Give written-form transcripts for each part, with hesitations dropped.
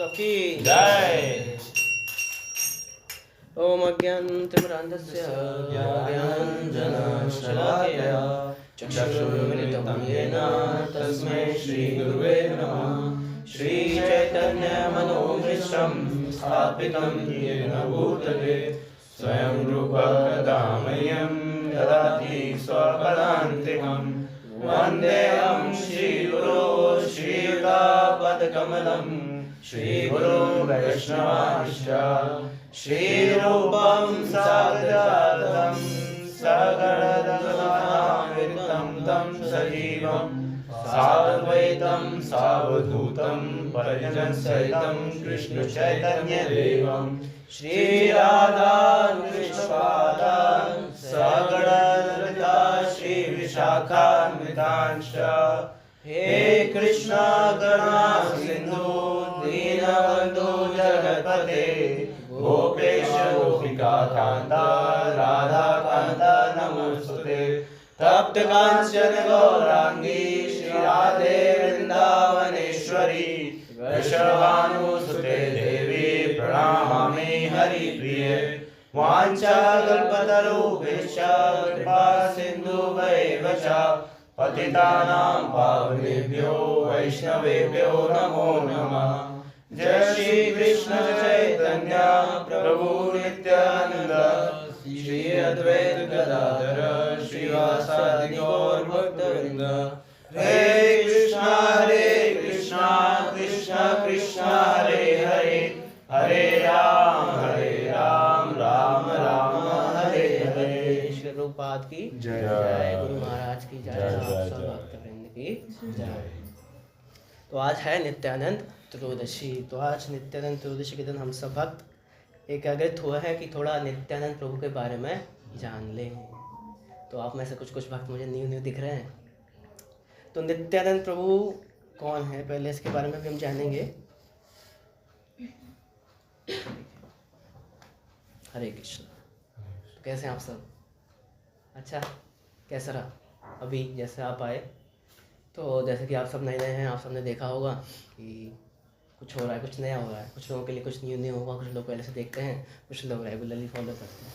की जय। ओम अज्ञानतिमिरान्धस्य ज्ञानाञ्जनशलाकया चक्षुरुन्मिलितं येन तस्मै श्रीगुरुवे नमः। श्रीचैतन्यमनोभीष्टं स्थापितं येन भूतले स्वयं रूपः कदा मह्यं ददाति स्वपदान्तिकं। वन्देऽहं श्रीगुरो श्रीयुतापदकमलं श्रीगुरो वैष्णवांश्च श्रीरूपं साग्रजातं सगणरघुनाथान्वितं तं सजीवं साद्वैतं सावधूतं परिजनसहितं कृष्णचैतन्यदेवं श्रीराधाकृष्णपादान् सगणललिता श्रीविशाखान्वितांश्च। हे कृष्ण करुणा सिन्धु दीनबन्धु जगत्पते गोपेश गोपिकान्ता राधाकान्ता नमोस्तुते। तप्त कांचन गौरांगी श्रीराधे वृंदावनेश्वरी वृषभानुसुते देवी प्रणमामि हरिप्रिये। वाञ्छाकल्पतरुभ्यश्च कृपा सिन्धुभ्यैव च पतितानां पावनेभ्यो वैष्णवेभ्यो नमो नमः। जय श्री कृष्ण चैतन्य प्रभु नित्यानंद श्री अद्वैत गदाधर श्रीवासादि गौर भक्तवृंद। हरे कृष्णा कृष्णा कृष्णा हरे हरे हरे राम राम राम हरे हरे। श्री रूपाद की जय, गुरु महाराज की जय, आप सब भक्तवृंद की जय। तो आज है नित्यानंद त्रयोदशी। तो आज नित्यानंद त्रयोदशी के दिन हम सब भक्त एकाग्रित हुए हैं कि थोड़ा नित्यानंद प्रभु के बारे में जान लें। तो आप में से कुछ भक्त मुझे न्यू दिख रहे हैं। तो नित्यानंद प्रभु कौन है, पहले इसके बारे में भी हम जानेंगे। हरे कृष्ण। तो कैसे हैं आप सब? अच्छा, कैसा रहा अभी जैसे आप आए? तो जैसे कि आप सब नए हैं, आप सबने देखा होगा कि कुछ हो रहा है, कुछ नया हो रहा है। कुछ लोगों के लिए कुछ न्यू होगा, कुछ लोग पहले से देखते हैं, कुछ लोग रेगुलरली फॉलो करते हैं।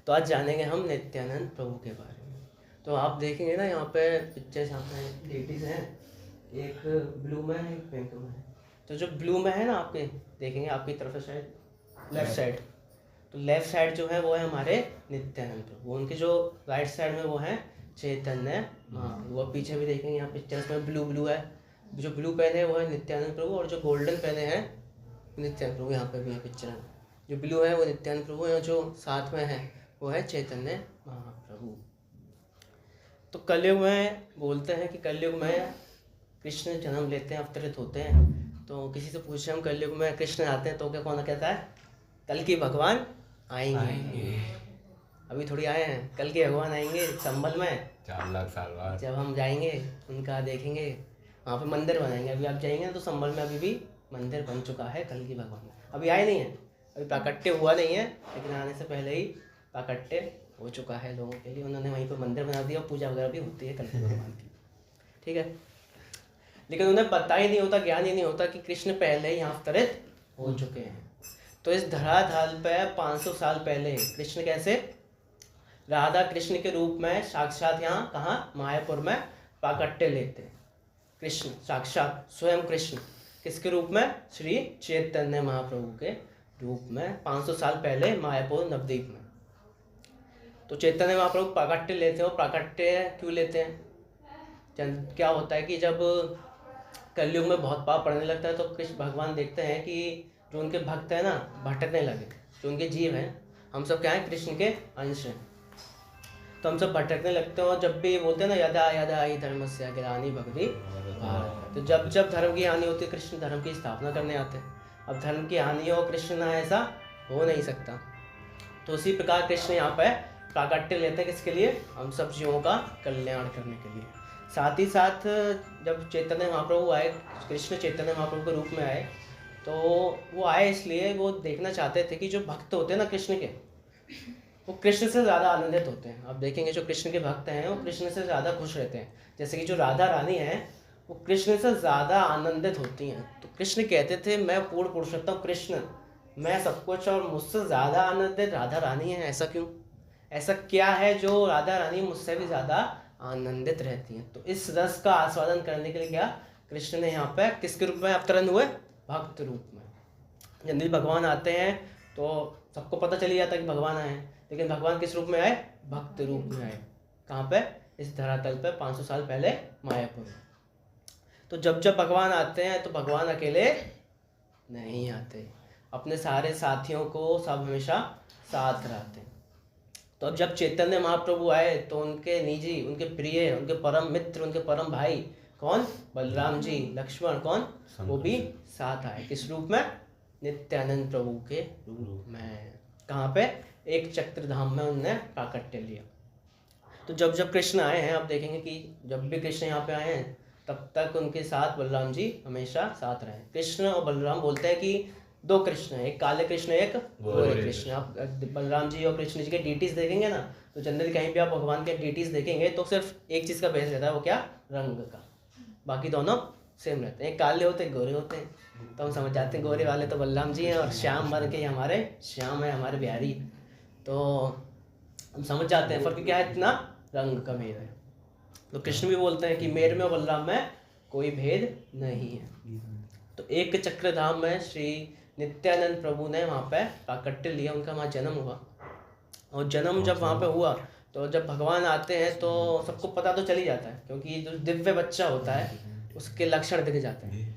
तो आज जानेंगे हम नित्यानंद प्रभु के बारे में। तो आप देखेंगे ना, यहाँ पे पिक्चर्स यहाँ पे लेडीज़ हैं, एक ब्लू में है, एक पिंक में है। तो जो ब्लू में है ना, आपके देखेंगे आपकी तरफ से शायद लेफ्ट साइड, तो लेफ्ट साइड जो है वो है हमारे नित्यानंद प्रभु। उनके जो राइट साइड में वो है चैतन्य महाप्रभु। वो पीछे भी देखेंगे यहाँ पिक्चर्स में ब्लू है, जो ब्लू पहने हैं वो है नित्यानंद प्रभु, और जो गोल्डन पहने हैं नित्यानंद प्रभु। यहाँ पे भी है पिक्चर में, जो ब्लू है वो नित्यानंद प्रभु है, और जो साथ में है वो है चैतन्य महाप्रभु। तो कलयुग में बोलते हैं कि कलयुग में कृष्ण जन्म लेते हैं, अवतरित होते हैं। तो किसी से पूछे हम कलयुग में कृष्ण आते हैं तो क्या कौन कहता है? कल की भगवान आएंगे। अभी थोड़ी आए हैं, कल के भगवान आएंगे संभल में 4 लाख साल बाद जब हम जाएंगे, उनका देखेंगे, वहाँ पे मंदिर बनाएंगे। अभी आप जाएंगे ना तो संभल में अभी भी मंदिर बन चुका है कल की भगवान। अभी आए नहीं है, अभी प्राकट्य हुआ नहीं है, लेकिन आने से पहले ही प्राकट्य हो चुका है लोगों के लिए। उन्होंने वहीं पर मंदिर बना दिया और पूजा वगैरह भी होती है कल की भगवान की, ठीक है। लेकिन उन्हें पता ही नहीं होता, ज्ञान ही नहीं होता कि कृष्ण पहले ही यहाँ अवतरित हो चुके हैं। तो इस धरातल पे 500 साल पहले कृष्ण कैसे राधा कृष्ण के रूप में साक्षात यहाँ कहाँ मायापुर में प्राकट्य लेते हैं। कृष्ण साक्षात स्वयं कृष्ण किसके रूप में? श्री चैतन्य महाप्रभु के रूप में 500 साल पहले मायापुर नवद्वीप में। तो चैतन्य महाप्रभु प्राकट्य लेते हैं। और प्राकट्य क्यों लेते हैं? क्या होता है कि जब कलयुग में बहुत पाप पड़ने लगता है तो कृष्ण भगवान देखते हैं कि जो उनके भक्त हैं ना भटकने लगे, जो उनके जीव हैं, हम सब क्या हैं? कृष्ण के अंश हैं। तो हम सब भटकने लगते हैं। और जब भी बोलते हैं ना यदा यदा ही धर्मस्य ग्लानिर्भवति भगवती भारत, तो जब जब धर्म की हानि होती है कृष्ण धर्म की स्थापना करने आते हैं। अब धर्म की हानि हो कृष्ण ना, ऐसा हो नहीं सकता। तो उसी प्रकार कृष्ण यहाँ पर प्राकट्य लेते हैं किसके लिए? हम सब जीवों का कल्याण करने के लिए। साथ ही साथ जब चैतन्य महाप्रभु आए, कृष्ण चैतन्य महाप्रभु के रूप में आए, तो वो आए इसलिए वो देखना चाहते थे कि जो भक्त होते हैं ना कृष्ण के, वो कृष्ण से ज़्यादा आनंदित होते हैं। आप देखेंगे जो कृष्ण के भक्त हैं वो कृष्ण से ज़्यादा खुश रहते हैं। जैसे कि जो राधा रानी है वो कृष्ण से ज़्यादा आनंदित होती हैं। तो कृष्ण कहते थे मैं पूर्ण पुरुषोत्तम कृष्ण, मैं सब कुछ और मुझसे ज़्यादा आनंदित राधा रानी है। ऐसा क्यों? ऐसा क्या है जो राधा रानी मुझसे भी ज़्यादा आनंदित रहती हैं? तो इस रस का आस्वादन करने के लिए क्या कृष्ण ने यहाँ पे किसके रूप में अवतरण हुए? भक्त रूप में। जनरली भगवान आते हैं तो सबको पता चली जाता है कि भगवान आए हैं, लेकिन भगवान किस रूप में आए? भक्त रूप में आए। कहाँ पे? इस धरातल पे 500 साल पहले मायापुर। तो जब जब भगवान आते हैं तो भगवान अकेले नहीं आते, अपने सारे साथियों को सब हमेशा साथ रहते हैं। तो अब जब चैतन्य महाप्रभु आए तो उनके निजी, उनके प्रिय, उनके परम मित्र, उनके परम भाई कौन? बलराम जी, लक्ष्मण कौन? वो भी साथ आए। किस रूप में? नित्यानंद प्रभु के रूप में। कहाँ पे? एक चक्रधाम में उन्होंने प्राकट्य लिया। तो जब जब कृष्ण आए हैं, आप देखेंगे कि जब भी कृष्ण यहाँ पे आए हैं तब तक उनके साथ बलराम जी हमेशा साथ रहे। कृष्ण और बलराम बोलते हैं कि दो कृष्ण है, एक काले कृष्ण एक गोरे कृष्ण। आप बलराम जी और कृष्ण जी के डीटीज देखेंगे ना, तो जनरली कहीं भी आप भगवान के डीटीज देखेंगे तो सिर्फ एक चीज़ का भेद रहता है, वो क्या? रंग का। बाकी दोनों सेम रहते हैं, एक काले होते हैं, गोरे होते हैं। तो हम समझ जाते हैं गोरे वाले तो बलराम जी हैं और श्याम बन के हमारे श्याम है, हमारे बिहारी। तो हम समझ जाते हैं फर्क क्या है, इतना रंग का भेद है। तो कृष्ण भी बोलते हैं कि मेरे में और बलराम में कोई भेद नहीं है। तो एक चक्रधाम में श्री नित्यानंद प्रभु ने वहाँ पे प्राकट्य लिया, उनका वहाँ जन्म हुआ। और जन्म जब वहाँ पे हुआ तो जब भगवान आते हैं तो सबको पता तो चल ही जाता है, क्योंकि जो दिव्य बच्चा होता है उसके लक्षण दिख जाते हैं।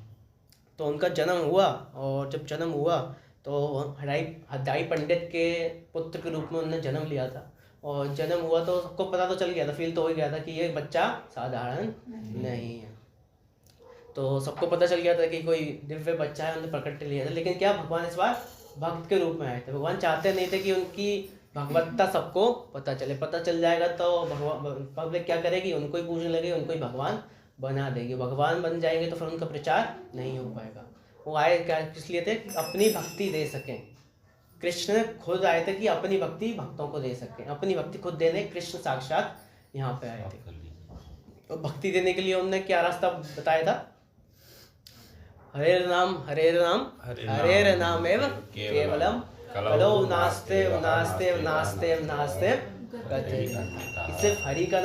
तो उनका जन्म हुआ, और जब जन्म हुआ तो हदाई पंडित के पुत्र के रूप में उन्होंने जन्म लिया था। और जन्म हुआ तो सबको पता तो चल गया था, फील तो हो ही गया था कि ये बच्चा साधारण नहीं है। तो सबको पता चल गया था कि कोई दिव्य बच्चा है, उन्होंने प्रकट लिया था। लेकिन क्या भगवान इस बार भक्त के रूप में आए थे। भगवान चाहते नहीं थे कि उनकी भगवत्ता सबको पता चले। पता चल जाएगा तो भगवान पब्लिक क्या करेगी? उनको ही पूछने लगे, उनको ही भगवान बना देगी। भगवान बन जाएंगे तो फिर उनका प्रचार नहीं हो पाएगा। वो आए क्या किस लिए थे? अपनी भक्ति दे सकें। कृष्ण खुद आए थे कि अपनी भक्ति भक्तों को दे सकें। अपनी भक्ति खुद देने कृष्ण साक्षात यहाँ पे आए थे। तो भक्ति देने के लिए उन्होंने क्या रास्ता बताया था? हरेर नाम हरेर नाम एव केवलम कलो नास्ते नास्ते नास्ते नास्ते गति। सिर्फ हरि का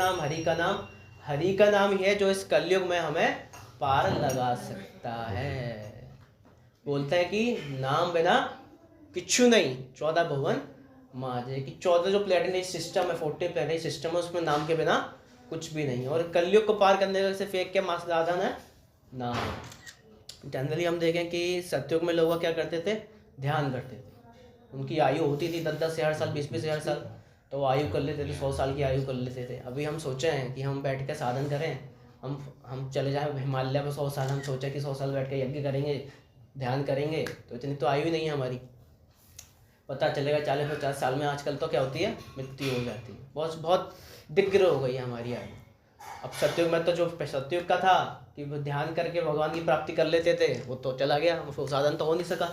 नाम ही है जो इस कलयुग में हमें पार लगा सकता है। बोलते हैं कि नाम बिना किच्छु नहीं, 14 भुवन माजे। कि 14 जो प्लेनेटरी सिस्टम है, 14 प्लेनेटरी सिस्टम है, उसमें नाम के बिना कुछ भी नहीं। और कलयुग को पार करने का सिर्फ एक क्या साधन है? नाम। जनरली हम देखें कि सतयुग में लोग क्या करते थे? ध्यान करते थे। उनकी आयु होती थी 10-10 हज़ार साल, 20-20 हज़ार साल, तो आयु कर लेते थे, 100 साल की आयु कर लेते थे। अभी हम सोचे हैं कि हम बैठ के साधन करें, हम चले जाएं हिमालय पर 100 साल। हम सोचे कि 100 साल बैठ के यज्ञ करेंगे, ध्यान करेंगे, तो इतनी तो आयु ही नहीं है हमारी। पता चलेगा 40-50 साल में आजकल तो क्या होती है? मृत्यु हो जाती है। बहुत दिग्र हो गई है हमारी आयु। अब सतयुग में तो जो सतयुग का था कि वो ध्यान करके भगवान की प्राप्ति कर लेते थे, वो तो चला गया, वो साधन तो हो नहीं सका।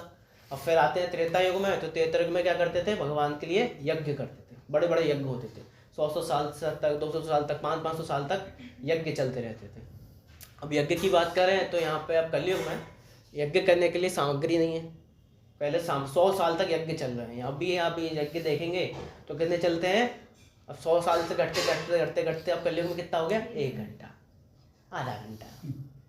अब फिर आते हैं त्रेता युग में। तो त्रेता युग में क्या करते थे? भगवान के लिए यज्ञ करते थे। बड़े बड़े यज्ञ होते थे, 100 साल तक, 200 साल तक, 500 साल तक यज्ञ चलते रहते थे। अब यज्ञ की बात करें तो यहाँ पे अब कलयुग में यज्ञ करने के लिए सामग्री नहीं है। पहले 100 साल तक यज्ञ चल रहे हैं। अभी यज्ञ देखेंगे तो कितने चलते हैं? अब 100 साल से घटते अब कलयुग में कितना हो गया? 1 घंटा, आधा घंटा,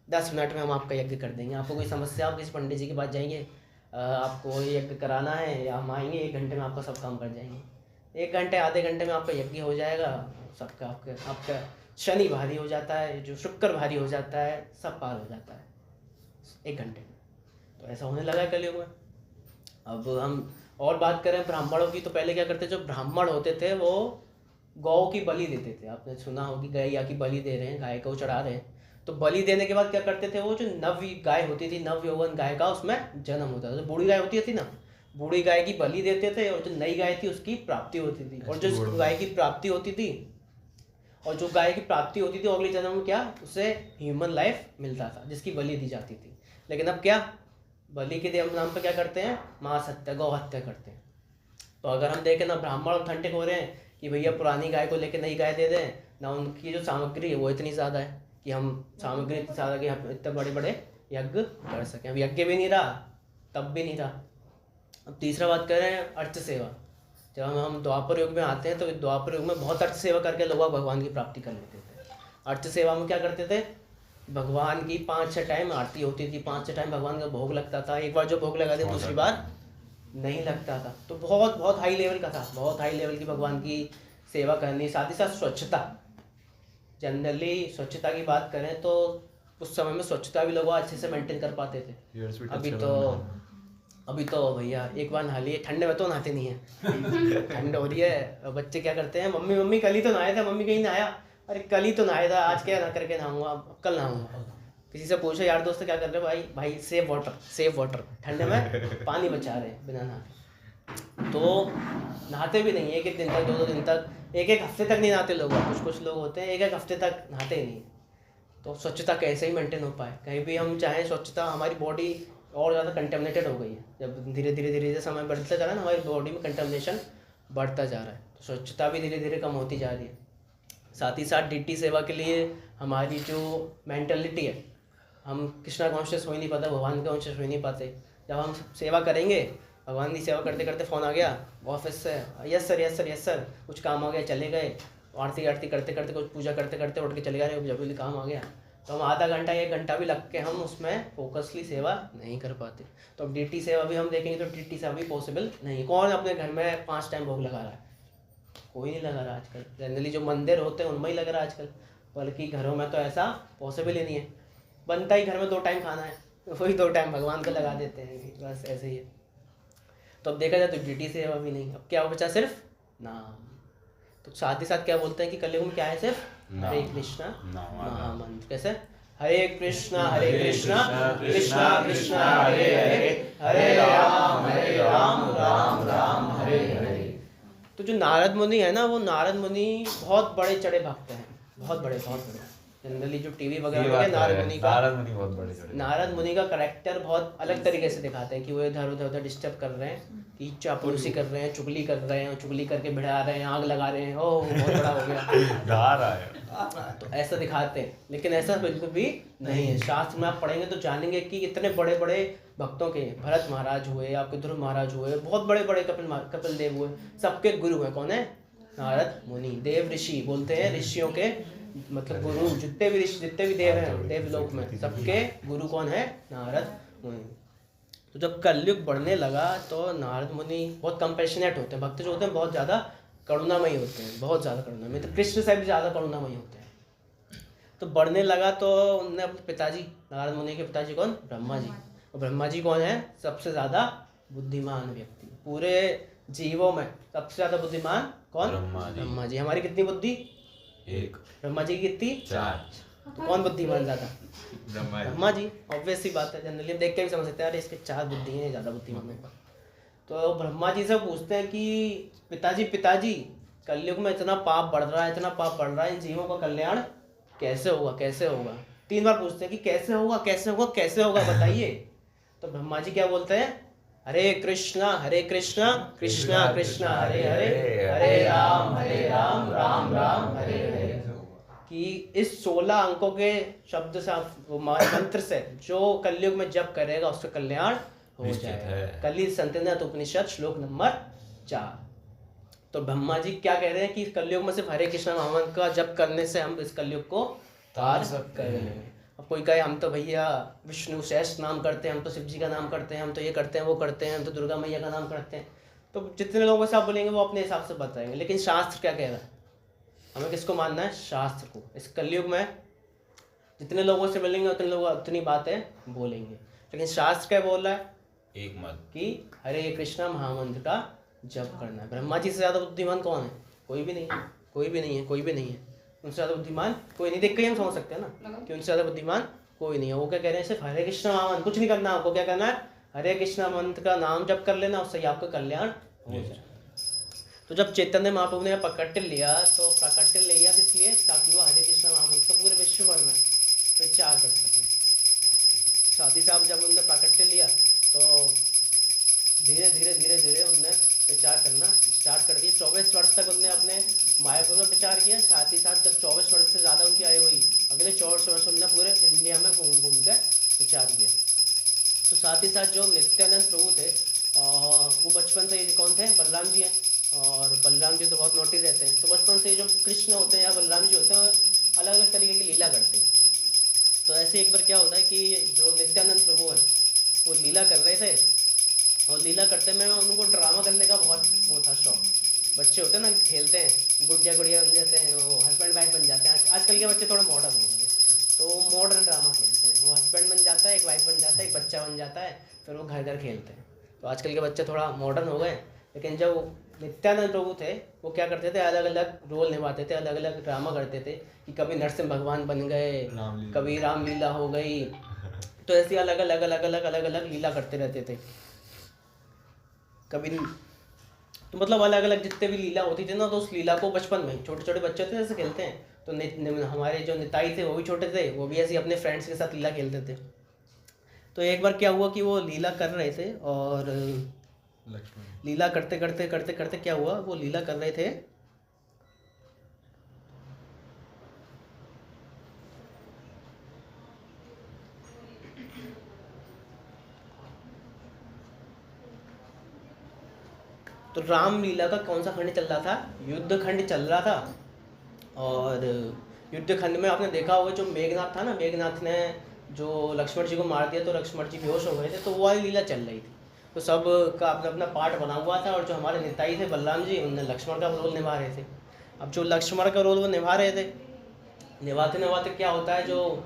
10 मिनट में हम आपका यज्ञ कर देंगे। आपको कोई समस्या, आप किसी पंडित जी के पास जाएंगे, आपको यज्ञ कराना है, या हम आएंगे 1 घंटे में आपका सब काम कर जाएंगे। 1 घंटे आधे घंटे में आपका यज्ञ हो जाएगा। सबका आपका शनि भारी हो जाता है, जो शुक्र भारी हो जाता है, सब पार हो जाता है 1 घंटे में। तो ऐसा होने लगा है कलयुग में। अब हम और बात करें ब्राह्मणों की, तो पहले क्या करते? जो ब्राह्मण होते थे वो गौ की बलि देते थे। आपने सुना हो कि गैया की बलि दे रहे हैं, गाय को चढ़ा रहे हैं। तो बलि देने के बाद क्या करते थे? वो जो नव गाय होती थी, नव यौवन गाय का उसमें जन्म होता था। जो बूढ़ी गाय होती थी ना, बूढ़ी गाय की बलि देते थे, और जो नई गाय थी उसकी प्राप्ति होती थी। और जो गाय की प्राप्ति होती थी, अगले जन्म में क्या उसे ह्यूमन लाइफ मिलता था, जिसकी बलि दी जाती थी। लेकिन अब क्या बलि के नाम पर क्या करते हैं? मांस हत्या, गौ हत्या करते हैं। तो अगर हम देखें ना, ब्राह्मण ऑथेंटिक हो रहे हैं कि भैया पुरानी गाय को लेकर नई गाय दे दें ना, उनकी जो सामग्री है वो इतनी ज़्यादा है कि हम सामग्री इतनी सारा कि हम इतने बड़े बड़े यज्ञ कर सकें। अब यज्ञ भी नहीं रहा, तब भी नहीं रहा। अब तीसरा बात कर रहे हैं अर्थ सेवा। जब हम द्वापर युग में आते हैं तो द्वापर युग में बहुत अर्थ सेवा करके लोग भगवान की प्राप्ति कर लेते थे। अर्थ सेवा में क्या करते थे, भगवान की 5-6 टाइम आरती होती थी, 5-6 टाइम भगवान का भोग लगता था। एक बार जो भोग लगा दिया दूसरी बार नहीं लगता था। तो बहुत बहुत हाई लेवल का था, बहुत हाई लेवल की भगवान की सेवा करनी। साथ ही साथ स्वच्छता, जनरली स्वच्छता की बात करें तो उस समय में स्वच्छता भी लोग अच्छे से मेंटेन कर पाते थे। अभी तो भैया एक बार नहा लिए, ठंडे में तो नहाते नहीं है ठंड हो रही है, बच्चे क्या करते हैं, मम्मी मम्मी कल ही तो नहाया था, मम्मी कहीं नहाया, अरे कल ही तो नहाया था, आज क्या ना करके नहाऊंगा, कल नहाऊंगा। किसी से पूछो यार दोस्त क्या कर रहे हो, भाई भाई सेव वाटर, ठंडे में पानी बचा रहे हैं बिना नहाते। तो नहाते भी नहीं, एक दिन तक, 2 दिन तक, एक हफ्ते तक नहीं नहाते लोग। कुछ लोग होते हैं एक हफ्ते तक नहाते ही नहीं। तो स्वच्छता कैसे ही मेंटेन हो पाए, कहीं भी हम चाहें स्वच्छता, हमारी बॉडी और ज़्यादा कंटेमिनेटेड हो गई है। जब धीरे धीरे समय बढ़ता जा रहा है ना, हमारी बॉडी में कंटेमिनेशन बढ़ता जा रहा है, तो स्वच्छता भी धीरे धीरे कम होती जा रही है। साथ ही साथ डीटी सेवा के लिए हमारी जो मेंटलिटी है, हम कृष्णा कॉन्शियस हो ही नहीं पाते, भगवान का कॉन्शियस हो ही नहीं पाते। जब हम सेवा करेंगे, भगवान की सेवा करते करते फ़ोन आ गया ऑफिस से, यस सर कुछ काम हो गया, चले गए, आरती करते करते, कुछ पूजा करते करते उठ के चले गए, जब भी काम आ गया, तो हम आधा घंटा 1 घंटा भी लग के हम उसमें फोकसली सेवा नहीं कर पाते। तो अब डीटी सेवा भी हम देखेंगे तो डीटी सेवा भी पॉसिबल नहीं। कौन अपने घर में 5 टाइम भोग लगा रहा है, कोई नहीं लगा रहा आजकल। जनरली जो मंदिर होते हैं उनमें ही लग रहा है आजकल, बल्कि घरों में तो ऐसा पॉसिबल ही नहीं है। बनता ही घर में 2 टाइम खाना है, वही 2 टाइम भगवान को लगा देते हैं, बस ऐसे ही है। तो अब देखा जाए तो डीटी सेवा भी नहीं। अब क्या बचा, सिर्फ नाम। तो साथ ही साथ क्या बोलते हैं कि कलयुग में क्या है, सिर्फ हरे कृष्णा महामंत्र। कैसे, हरे कृष्णा कृष्णा कृष्णा हरे हरे, हरे राम राम राम हरे हरे। तो जो नारद मुनि है ना, वो नारद मुनि बहुत बड़े चढ़े भक्त हैं, बहुत बड़े। जनरली जो टीवी वगैरह में नारद मुनि का करेक्टर बहुत अलग तरीके से दिखाते हैं कि वो इधर उधर डिस्टर्ब कर रहे हैं, कि चापलूसी कर रहे हैं, चुगली कर रहे हैं, चुगली करके भिड़ा रहे हैं, आग लगा रहे हैं, ओह बहुत बड़ा हो गया तो ऐसा दिखाते हैं। लेकिन ऐसा बिल्कुल भी नहीं है। शास्त्र में आप पढ़ेंगे तो जानेंगे कि इतने बड़े बड़े भक्तों के, भरत महाराज हुए, आपके ध्रुव महाराज हुए, बहुत बड़े बड़े कपिल देव हुए, सबके गुरु हैं कौन है, नारद मुनि। देव ऋषि बोलते हैं, ऋषियों के मतलब गुरु, जितने भी देव हैं देवलोक में, सबके गुरु कौन है, नारद मुनि। तो जब कलयुग बढ़ने लगा तो नारद मुनि बहुत कंपैशनेट होते हैं, भक्त जो होते हैं बहुत ज़्यादा करुणामयी होते हैं, बहुत ज़्यादा करुणामयी, तो कृष्ण से भी ज़्यादा करुणामयी होते हैं। तो बढ़ने लगा तो उनने अपने पिताजी, नारद मुनि के पिताजी कौन, ब्रह्मा जी। और ब्रह्मा जी कौन है, सबसे ज़्यादा बुद्धिमान व्यक्ति पूरे जीवों में, सबसे ज़्यादा बुद्धिमान कौन, ब्रह्मा जी। हमारी कितनी बुद्धि, 1, ब्रह्मा जी की कितनी, 4। तो कौन बुद्धिमान ज़्यादा, ब्रह्मा जी। ऑब्वियस सी बात है, जनरली हम देख के भी समझ सकते हैं यार इसके 4 बुद्धि हैं, ज़्यादा बुद्धिमान है। तो ब्रह्मा जी से पूछते हैं कि पिताजी कलयुग में इतना पाप बढ़ रहा है, इन जीवों का कल्याण कैसे होगा। 3 बार पूछते हैं कि कैसे होगा बताइए। तो ब्रह्मा जी क्या बोलते हैं, हरे कृष्णा कृष्णा कृष्णा हरे हरे, हरे राम राम राम हरे हरे। कि इस 16 अंकों के शब्द से, मंत्र से जो कलयुग में जप करेगा उसका कल्याण हो जाएगा। कली संतनत उपनिषद श्लोक नंबर 4। तो ब्रह्मा जी क्या कह रहे हैं कि कलयुग में सिर्फ हरे कृष्णा महामंत्र का जप करने से हम इस कलयुग को तार कर लेंगे। अब कोई कहे हम तो भैया विष्णु सहस्त्र नाम करते हैं, हम तो शिव जी का नाम करते हैं, हम तो ये करते हैं वो करते हैं, हम तो दुर्गा मैया का नाम करते हैं। तो जितने लोगों से आप बोलेंगे वो अपने हिसाब से बताएंगे, लेकिन शास्त्र क्या कह रहा है, हमें किसको मानना है, शास्त्र को। इस कलयुग में जितने लोगों से मिलेंगे उतने लोग उतनी बातें बोलेंगे, लेकिन शास्त्र क्या बोल रहा है, एक मत कि हरे कृष्णा महामंत्र का जप करना है। ब्रह्मा जी से ज़्यादा बुद्धिमान कौन है, कोई भी नहीं है। उनसे ज़्यादा बुद्धिमान कोई नहीं, देख के हम समझ सकते हैं ना कि उनसे ज़्यादा बुद्धिमान कोई नहीं है। वो क्या कह रहे हैं, सिर्फ हरे कृष्णा महामंत्र, कुछ नहीं करना आपको, क्या करना है, हरे कृष्णा मंत्र का नाम जप कर लेना, उससे आपका कल्याण हो जाए। तो जब चैतन्य महाप्रभु ने प्राकट्य लिया तो प्राकट्य लिया इसलिए ताकि वो हरे कृष्णा महामंत्र को पूरे विश्व भर में प्रचार कर सकें। साथ ही साथ जब उन्होंने प्राकट्य लिया तो धीरे धीरे उनने प्रचार करना स्टार्ट कर दिया। 24 वर्ष तक उनने अपने मायापुर में प्रचार किया, साथ ही साथ जब 24 वर्ष से ज़्यादा उनकी आयु हुई, अगले 24 वर्ष उन्होंने पूरे इंडिया में घूम घूम कर प्रचार किया। तो साथ ही साथ जो नित्यानंद प्रभु थे वो बचपन से ही कौन थे, बलराम जी हैं। और बलराम जी तो बहुत नोटिस रहते हैं, तो बचपन से जो कृष्ण होते हैं या बलराम जी होते हैं अलग अलग तरीके की लीला करते हैं। तो ऐसे एक बार क्या होता है कि जो नित्यानंद प्रभु हैं वो लीला कर रहे थे, और लीला करते में उनको ड्रामा करने का बहुत वो था शौक। बच्चे होते हैं ना, खेलते हैं, गुड़िया गुड़िया बन जाते हैं, वो हस्बैंड वाइफ बन जाते हैं। आजकल के बच्चे थोड़ा मॉडर्न हो गए, तो मॉडर्न ड्रामा खेलते हैं। वो हस्बैंड बन जाता है, एक वाइफ बन जाता है, एक बच्चा बन जाता है, फिर वो घर घर खेलते हैं। तो आजकल के बच्चे थोड़ा मॉडर्न हो गए। लेकिन जब नित्यानंद प्रभु थे वो क्या करते थे, अलग अलग रोल निभाते थे, अलग अलग ड्रामा करते थे कि कभी नरसिंह भगवान बन गए, कभी रामलीला हो गई। तो ऐसी अलग अलग अलग अलग अलग अलग लीला करते रहते थे। कभी तो मतलब अलग अलग जितने भी लीला होती थी ना, तो उस लीला को बचपन में छोटे छोटे बच्चे थे जैसे खेलते हैं, तो हमारे जो निताई थे वो भी छोटे थे, वो भी ऐसे अपने फ्रेंड्स के साथ लीला खेलते थे। तो एक बार क्या हुआ कि वो लीला कर रहे थे, और लीला करते करते करते करते क्या हुआ, वो लीला कर रहे थे तो रामलीला का कौन सा खंड चल रहा था, युद्ध खंड चल रहा था। और युद्ध खंड में आपने देखा होगा जो मेघनाथ था ना, मेघनाथ ने जो लक्ष्मण जी को मार दिया तो लक्ष्मण जी बेहोश हो गए थे, तो वो वाली लीला चल रही थी। तो सब का अपना अपना पार्ट बना हुआ था, और जो हमारे निताई थे बलराम जी, उन्होंने लक्ष्मण का रोल निभा रहे थे। अब जो लक्ष्मण का रोल वो निभा रहे थे, निभाते निभाते क्या होता है, जो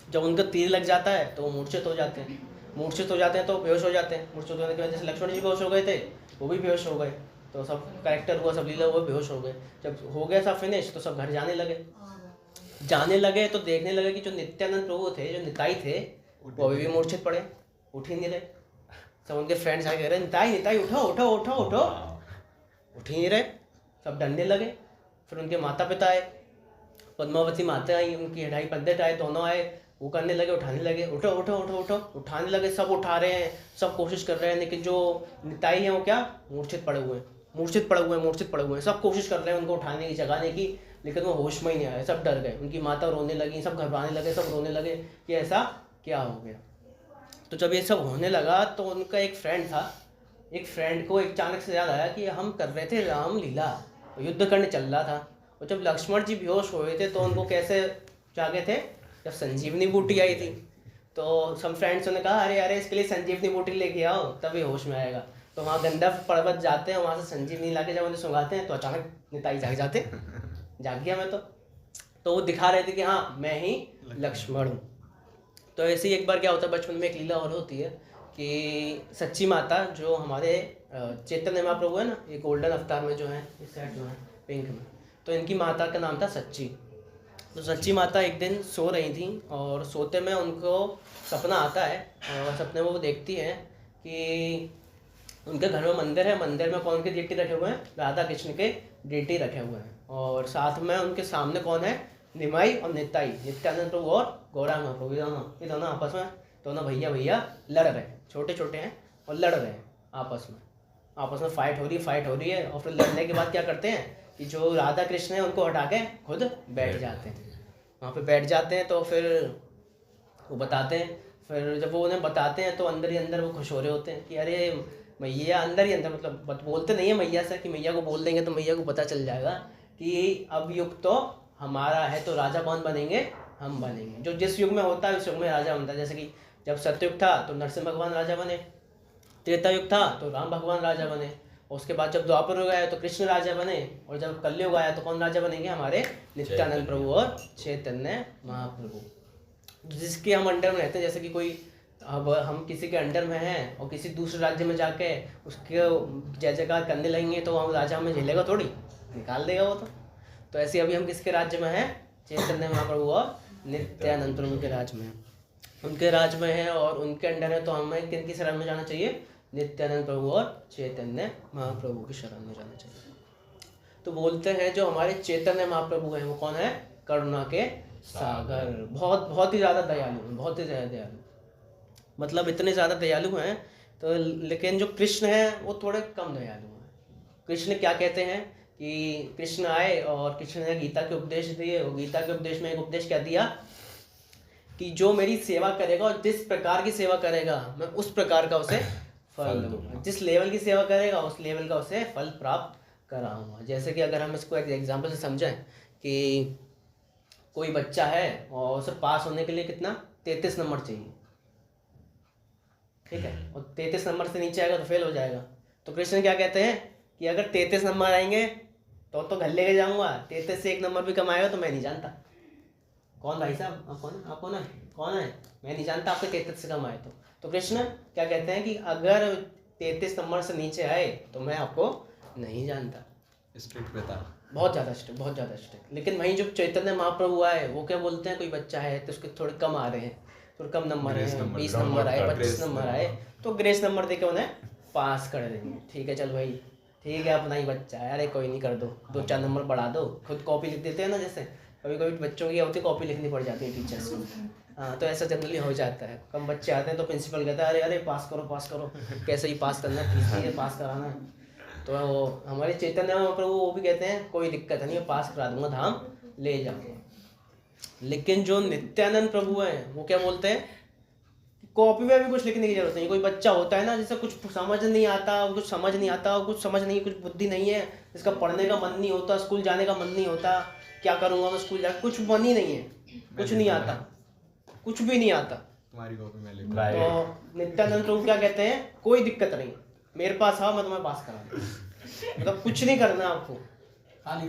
जब उनका तीर लग जाता है तो वो मूर्छित हो जाते हैं, मूर्छित हो जाते हैं तो बेहोश हो जाते हैं। मूर्छित होने की वजह से लक्ष्मण जी बेहोश हो गए थे, वो भी बेहोश हो गए। तो सब कैरेक्टर हुआ, सब लीला हुआ, बेहोश हो गए। जब हो गया सब फिनिश तो सब घर जाने लगे तो देखने लगे कि जो नित्यानंद प्रभु थे, जो निताई थे, वो अभी भी मूर्छित पड़े, उठ ही नहीं रहे। सब उनके फ्रेंड्स आके कह रहे निताई निताई उठो उठो उठो उठो, उठ ही नहीं रहे। सब डरने लगे। फिर उनके माता पिता आए, पद्मावती माता आई, उनकी हिडाई पंडित आए, दोनों आए, वो करने लगे, उठाने लगे, उठो उठो उठो उठो, उठाने लगे। सब उठा रहे हैं, सब कोशिश कर रहे हैं, लेकिन जो निताई हैं वो क्या, मूर्छित पड़े हुए हैं, मूर्छित पड़े हुए हैं, मूर्छित पड़े हुए हैं। सब कोशिश कर रहे हैं उनको उठाने की, जगाने की, लेकिन वो होश में ही नहीं आए। सब डर गए, उनकी माता रोने लगी, सब घबराने लगे, सब रोने लगे कि ऐसा क्या हो गया। तो जब ये सब होने लगा तो उनका एक फ्रेंड था, एक फ्रेंड को अचानक से याद आया कि हम कर रहे थे रामलीला, युद्ध करने चल रहा था, और जब लक्ष्मण जी बेहोश हुए थे तो उनको कैसे जागे थे, जब संजीवनी बूटी आई थी। तो सब फ्रेंड्सों ने कहा अरे अरे इसके लिए संजीवनी बूटी लेके आओ तभी होश में आएगा। तो वहाँ गंधर्व पर्वत जाते हैं, वहाँ से संजीवनी लाके जब उन्हें सुंघाते हैं तो अचानक निताई जाग जाते, जाग गया मैं तो वो दिखा रहे थे कि हाँ मैं ही लक्ष्मण हूँ। तो ऐसे ही एक बार क्या होता है, बचपन में एक लीला और होती है कि सच्ची माता जो हमारे चैतन्य महाप्रभु है ना, ये गोल्डन अवतार में जो है, इस साइड जो है पिंक में, तो इनकी माता का नाम था सच्ची। तो सच्ची माता एक दिन सो रही थी, और सोते में उनको सपना आता है, और सपने में वो देखती हैं कि उनके घर में मंदिर है, मंदिर में कौन के देवटी रखे हुए हैं, राधा कृष्ण के देवटी रखे हुए हैं, और साथ में उनके सामने कौन है, निमाई और निताई, नित्यानंद प्रभु और गौरांग महाप्रभु, ये दोनों आपस में, दोनों भैया भैया लड़ रहे हैं, छोटे छोटे हैं और लड़ रहे हैं आपस में फाइट हो रही है। और फिर लड़ने के बाद क्या करते हैं कि जो राधा कृष्ण है उनको हटा के खुद बैठ जाते हैं, वहाँ पे बैठ जाते हैं। तो फिर वो बताते हैं, फिर जब वो उन्हें बताते हैं तो अंदर ही अंदर वो खुश हो रहे होते हैं कि अरे मैया, अंदर ही अंदर, मतलब बोलते नहीं है मैया से कि मैया को बोल देंगे तो मैया को पता चल जाएगा कि अब युग तो हमारा है, तो राजा कौन बनेंगे, हम बनेंगे। जो जिस युग में होता है उस युग में राजा बनता है। जैसे कि जब सत्ययुग था तो नरसिंह भगवान राजा बने, त्रेता युग था तो राम भगवान राजा बने, उसके बाद जब द्वापर युग आया तो कृष्ण राजा बने, और जब कलयुग आया तो कौन राजा बनेंगे, हमारे नित्यानंद प्रभु और चैतन्य महाप्रभु, जिसके हम अंडर में रहते हैं। जैसे कि कोई, अब हम किसी के अंडर में हैं और किसी दूसरे राज्य में जाके उसके जय जयकार करने लगेंगे तो हम राजा हमें झेलेगा थोड़ी, निकाल देगा वो तो ऐसे अभी हम किसके राज्य में हैं, चैतन्य महाप्रभु और नित्यानंद प्रभु के राज्य में, उनके राज्य में है और उनके अंडर है। तो हमें किन की शरण में जाना चाहिए, नित्यानंद प्रभु और चैतन्य महाप्रभु की शरण में जाना चाहिए। तो बोलते हैं जो हमारे चैतन्य महाप्रभु हैं वो कौन है, करुणा के सागर, बहुत ही ज़्यादा दयालु हैं, बहुत ही ज़्यादा दयालु, मतलब इतने ज़्यादा दयालु हैं। तो लेकिन जो कृष्ण हैं वो थोड़े कम दयालु हैं। कृष्ण क्या कहते हैं कि कृष्ण आए और कृष्ण ने गीता के उपदेश दिए। और गीता के उपदेश में एक उपदेश क्या दिया कि जो मेरी सेवा करेगा और जिस प्रकार की सेवा करेगा मैं उस प्रकार का उसे फल दूंगा। जिस लेवल की सेवा करेगा उस लेवल का उसे फल प्राप्त कराऊंगा। जैसे कि अगर हम इसको एक एग्जाम्पल से समझें कि कोई बच्चा है और उसे पास होने के लिए कितना 33 नंबर चाहिए, ठीक है, और 33 नंबर से नीचे आएगा तो फेल हो जाएगा। तो कृष्ण क्या कहते हैं कि अगर 33 नंबर आएंगे तो घर लेके जाऊंगा, 33 से एक नंबर भी कम आएगा तो मैं नहीं जानता। कौन भाई साहब, आप कौन है? आप कौन है? मैं नहीं जानता आपके 33 से कम आए तो कृष्ण क्या कहते हैं कि अगर 33 नंबर से नीचे आए तो मैं आपको नहीं जानता। स्ट्रिक्ट पिता, बहुत ज़्यादा स्ट्रिक्ट। लेकिन वहीं जो चैतन्य महाप्रभु आए वो क्या बोलते हैं, कोई बच्चा है तो उसके थोड़े कम आ रहे हैं, थोड़े कम नंबर है, 20 नंबर आए, 25 नंबर आए, तो ग्रेस नंबर देके उन्हें पास कर देंगे। ठीक है, चल भाई ठीक है, अपना ही बच्चा है, अरे कोई नहीं, कर दो 2-4 नंबर बढ़ा दो। खुद कॉपी लिख देते हैं ना, जैसे कभी कभी बच्चों की होती कॉपी लिखनी पड़ जाती है टीचर्स को। हाँ, तो ऐसा जनरली हो जाता है। कम बच्चे आते हैं तो प्रिंसिपल कहता है अरे अरे पास करो, कैसे ही पास करना है, फीस नहीं है, पास कराना है। तो हमारे चैतन्य महाप्रभु वो भी कहते हैं कोई दिक्कत नहीं है, पास करा दूंगा, धाम ले जाऊंगा। लेकिन जो नित्यानंद प्रभु हैं वो क्या बोलते हैं, कॉपी में भी कुछ लिखने की जरूरत नहीं। कोई बच्चा होता है ना जिसे कुछ समझ नहीं आता, कुछ बुद्धि नहीं है, जिसका पढ़ने का मन नहीं होता, स्कूल जाने का मन नहीं होता, क्या करूंगा मैं स्कूल जाकर, कुछ मन ही नहीं है, कुछ नहीं आता, कुछ भी नहीं आता, तुम्हारी कॉपी में लिख। तो नित्यानंद प्रभु क्या कहते हैं, कोई दिक्कत नहीं, मेरे पास आओ, मैं तुम्हें पास करा दूंगा। मतलब कुछ नहीं करना आपको, खाली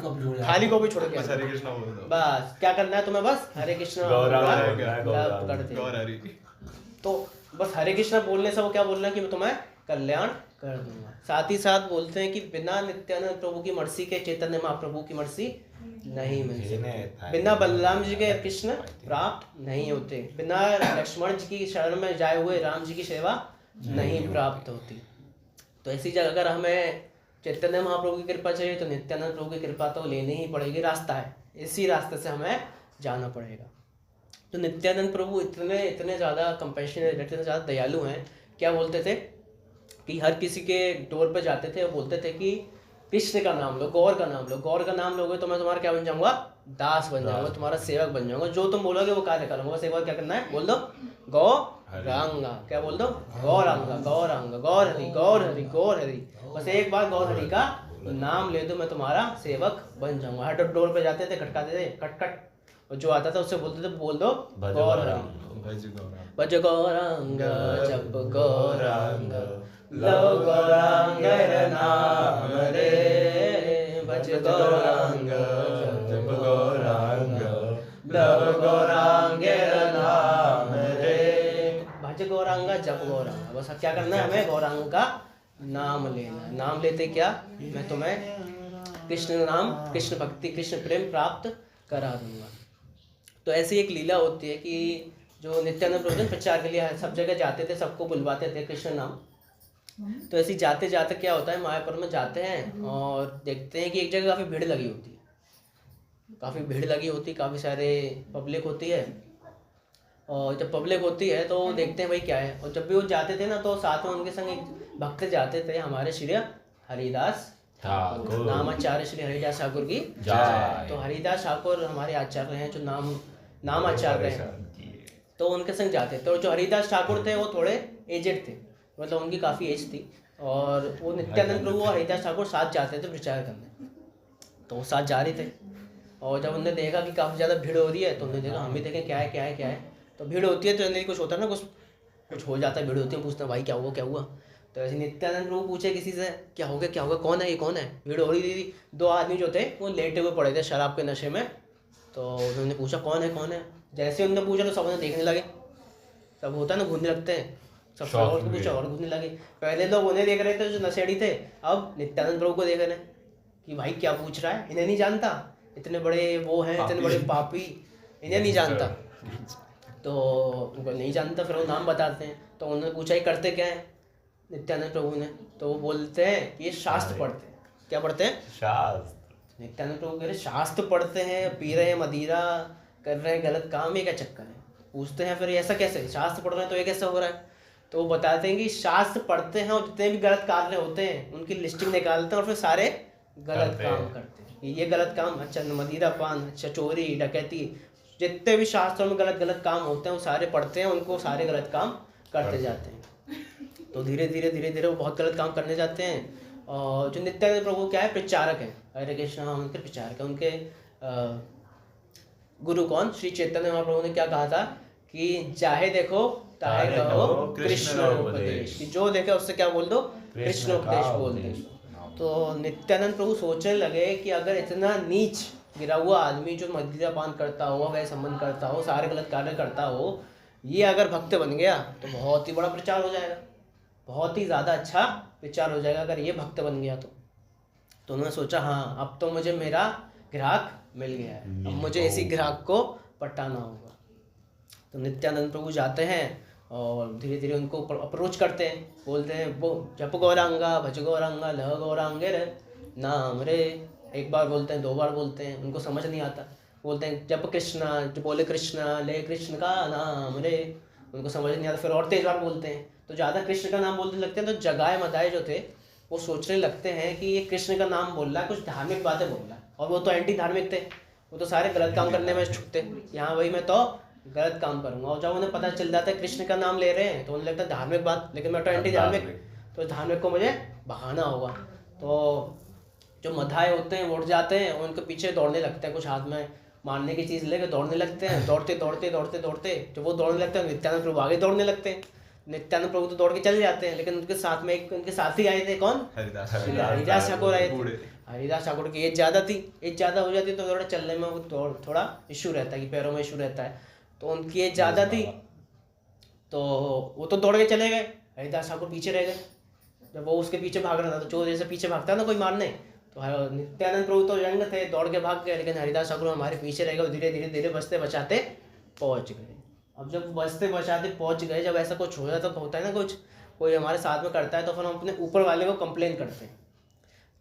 कॉपी छोड़ के हरे कृष्णा बोल दो, बस क्या करना है तुम्हें, बस हरे कृष्ण गौर। तो बस हरे कृष्णा बोलने से वो क्या बोलना है कि मैं तुम्हें कल्याण कर दूंगा। साथ ही साथ बोलते हैं कि बिना नित्यानंद प्रभु की मर्सी के चैतन्य महाप्रभु की मर्सी नहीं मिल सकती, बिना बलराम जी के कृष्ण प्राप्त नहीं होते, बिना लक्ष्मण जी की शरण में जाए हुए राम जी की सेवा नहीं प्राप्त होती। तो ऐसी जगह अगर हमें चैतन्य महाप्रभु की कृपा चाहिए तो नित्यानंद प्रभु की कृपा तो लेनी ही पड़ेगी, रास्ता है, इसी रास्ते से हमें जाना पड़ेगा। तो नित्यानंद प्रभु इतने ज़्यादा कंपैशनेट, इतने ज़्यादा दयालु हैं, क्या बोलते थे कि हर किसी के डोर पे जाते थे और बोलते थे कि कृष्ण का नाम लो, गौर का नाम लो, गौर का नाम लोगे तो मैं तुम्हारा क्या बन जाऊंगा, दास बन जाऊंगा, तुम्हारा सेवक बन जाऊंगा, जो तुम बोलोगे वो कार्य करूंगा। बस एक बार क्या करना है, बोल दो गौरांगा, क्या बोल दो, गौरांगा, गौरांगा, गौर हरि, गौर हरि, गौर हरि। बस एक बार गौर हरि का नाम ले दो, मैं तुम्हारा सेवक बन जाऊंगा। हर डोर पे जाते थे, खटकाते थे, खटखट, और जो आता था उससे बोलते थे बोल दो गौर हरि, भज गौरांग जप गौरांग, लो गौरांग नाम रे, भज गौरांग जप गौरांग, लो गौरांग नाम रे, भज गौरांग जप गौरांग। बस क्या करना है, हमें गौरांग का नाम लेना है। नाम लेते क्या, मैं तुम्हें कृष्ण नाम, कृष्ण भक्ति, कृष्ण प्रेम प्राप्त करा दूंगा। तो ऐसी एक लीला होती है कि जो नित्यानंद प्रभु प्रचार के लिए सब जगह जाते थे, सबको बुलवाते थे कृष्ण नाम। तो ऐसे जाते जाते क्या होता है, मायापुर में जाते हैं और देखते हैं कि एक जगह काफ़ी भीड़ लगी होती है, काफ़ी सारे पब्लिक होती है। और जब पब्लिक होती है तो देखते हैं भाई क्या है। और जब भी वो जाते थे ना तो साथ में उनके संग एक भक्त जाते थे, हमारे श्री हरिदास ठाकुर, नाम आचार्य श्री हरिदास ठाकुर की जय। तो हरिदास ठाकुर हमारे आचार्य हैं, जो नाम आचार्य हैं, तो उनके संग जाते थे। तो जो हरिदास ठाकुर थे वो थोड़े एजेड थे, मतलब उनकी काफ़ी एज थी, और वो नित्यानंद प्रभु और हरिदास ठाकुर साथ जाते थे प्रचार करने। तो वो साथ जा रहे थे, और जब उन्होंने देखा कि काफ़ी ज़्यादा भीड़ हो रही है तो उन्होंने देखा हम भी देखें क्या है। तो भीड़ होती है तो नहीं कुछ होता है ना, कुछ हो जाता है, भीड़ होती है, पूछना भाई क्या हुआ। तो ऐसे नित्यानंद प्रभु पूछे किसी से क्या हो गया, कौन है ये, कौन है। भीड़ हो रही थी, 2 आदमी जो थे वो लेटे हुए पड़े थे शराब के नशे में। तो उन्होंने पूछा कौन है। जैसे उन्होंने पूछा तो सब उन्हें देखने लगे, सब होता है ना, घूमने लगते हैं, सब और पूछा और घूमने लगे। पहले लोग उन्हें देख रहे थे जो नशेड़ी थे, अब नित्यानंद प्रभु को देख रहे हैं कि भाई क्या पूछ रहा है, इन्हें नहीं जानता, इतने बड़े वो हैं, इतने बड़े पापी, इन्हें नहीं जानता। तो उनको नहीं जानता, फिर वो नाम बताते हैं। तो उन्होंने पूछा ये करते क्या है नित्यानंद प्रभु ने, तो वो बोलते हैं कि ये शास्त्र पढ़ते हैं। क्या पढ़ते हैं, शास्त्र। नित्यानंद प्रभु कह रहे शास्त्र पढ़ते हैं, पी रहे हैं मदिरा, कर रहे हैं गलत काम, ये क्या चक्कर है। पूछते हैं फिर ऐसा कैसे, शास्त्र पढ़ रहे हैं तो ये कैसे हो रहा है। तो वो बताते हैं कि शास्त्र पढ़ते हैं और जितने भी गलत कार्य होते हैं उनकी लिस्टिंग निकालते हैं और फिर सारे गलत काम करते हैं। ये गलत काम, अच्छा मदिरा पान, अच्छा चोरी डकैती, जितने भी शास्त्रों में गलत गलत काम होते हैं वो सारे पढ़ते हैं, उनको सारे गलत काम करते जाते हैं। तो धीरे धीरे धीरे धीरे वो बहुत गलत काम करने जाते हैं। और जो नित्यानंद प्रभु क्या है, प्रचारक हैं, हरे कृष्णा उनके प्रचारक हैं। उनके गुरु कौन, श्री चैतन्य महाप्रभु ने क्या कहा था कि चाहे देखो ताहे कहो कृष्ण उपदेश, कि जो देखे उससे क्या बोल दो, कृष्ण उपदेश बोल दो। तो नित्यानंद प्रभु सोचने लगे कि अगर इतना नीच गिरा हुआ आदमी जो मदिरा पान करता हो, वह संबंध करता हो, सारे गलत कार्य करता हो, ये अगर भक्त बन गया तो बहुत ही बड़ा प्रचार हो जाएगा, बहुत ही ज़्यादा अच्छा प्रचार हो जाएगा अगर ये भक्त बन गया तो उन्होंने सोचा हाँ अब तो मुझे मेरा ग्राहक मिल गया है, अब मुझे इसी ग्राहक को पटाना होगा। तो नित्यानंद प्रभु जाते हैं और धीरे धीरे उनको अप्रोच करते हैं, बोलते हैं वो जप गौरांगा भज गौरांगा लह गौरांगे रे नाम रे। एक बार बोलते हैं, दो बार बोलते हैं, उनको समझ नहीं आता, बोलते हैं जप कृष्णा, जो बोले कृष्णा ले कृष्ण का नाम रे, उनको समझ नहीं आता, फिर और तेज बार बोलते हैं। तो ज़्यादा कृष्ण का नाम बोलने लगते हैं तो जगाए मदाए जो थे वो सोचने लगते हैं कि ये कृष्ण का नाम बोल रहा है, कुछ धार्मिक बातें बोल रहा है, और वो तो एंटी धार्मिक थे, वो तो सारे गलत काम करने में छुपते, यहाँ वही मैं तो गलत काम करूँगा। और जब उन्हें पता चल जाता है कृष्ण का नाम ले रहे हैं तो उन्हें लगता है धार्मिक बात, लेकिन मैं तो एंटी धार्मिक, तो धार्मिक को मुझे भगाना होगा। तो जो मधाए होते हैं वो उठ जाते हैं और उनके पीछे दौड़ने लगते हैं, कुछ हाथ में मारने की चीज़ लेकर दौड़ने लगते हैं। दौड़ते दौड़ते दौड़ते दौड़ते जब वो दौड़ने लगते हैं नित्यानंद प्रभु आगे दौड़ने लगते हैं। नित्यानंद प्रभु तो दौड़ के चले जाते हैं, लेकिन उनके साथ में एक उनके साथी आए थे, कौन, हरिदास ठाकुर आए थे। हरिदास ठाकुर की एज ज़्यादा थी, एज ज़्यादा हो जाती तो थोड़ा चलने में वो थोड़ा इशू रहता है कि पैरों में इशू रहता है, तो उनकी एज ज़्यादा थी तो वो तो दौड़ के चले गए, हरिदास ठाकुर पीछे रह गए। जब वो उसके पीछे भाग रहा था तो चोर जैसे पीछे भागता है ना कोई मारने, तो नित्यानंद प्रभु तो यंग थे, दौड़ के भाग गए, लेकिन हरिदास ठाकुर हमारे पीछे रह गए। धीरे धीरे धीरे बचते बचाते पहुंच गए। अब जब बचते बचाते पहुंच गए, जब ऐसा कुछ हो जाता तो होता है ना, कुछ कोई हमारे साथ में करता है तो फिर हम अपने ऊपर वाले को कंप्लेन करते हैं।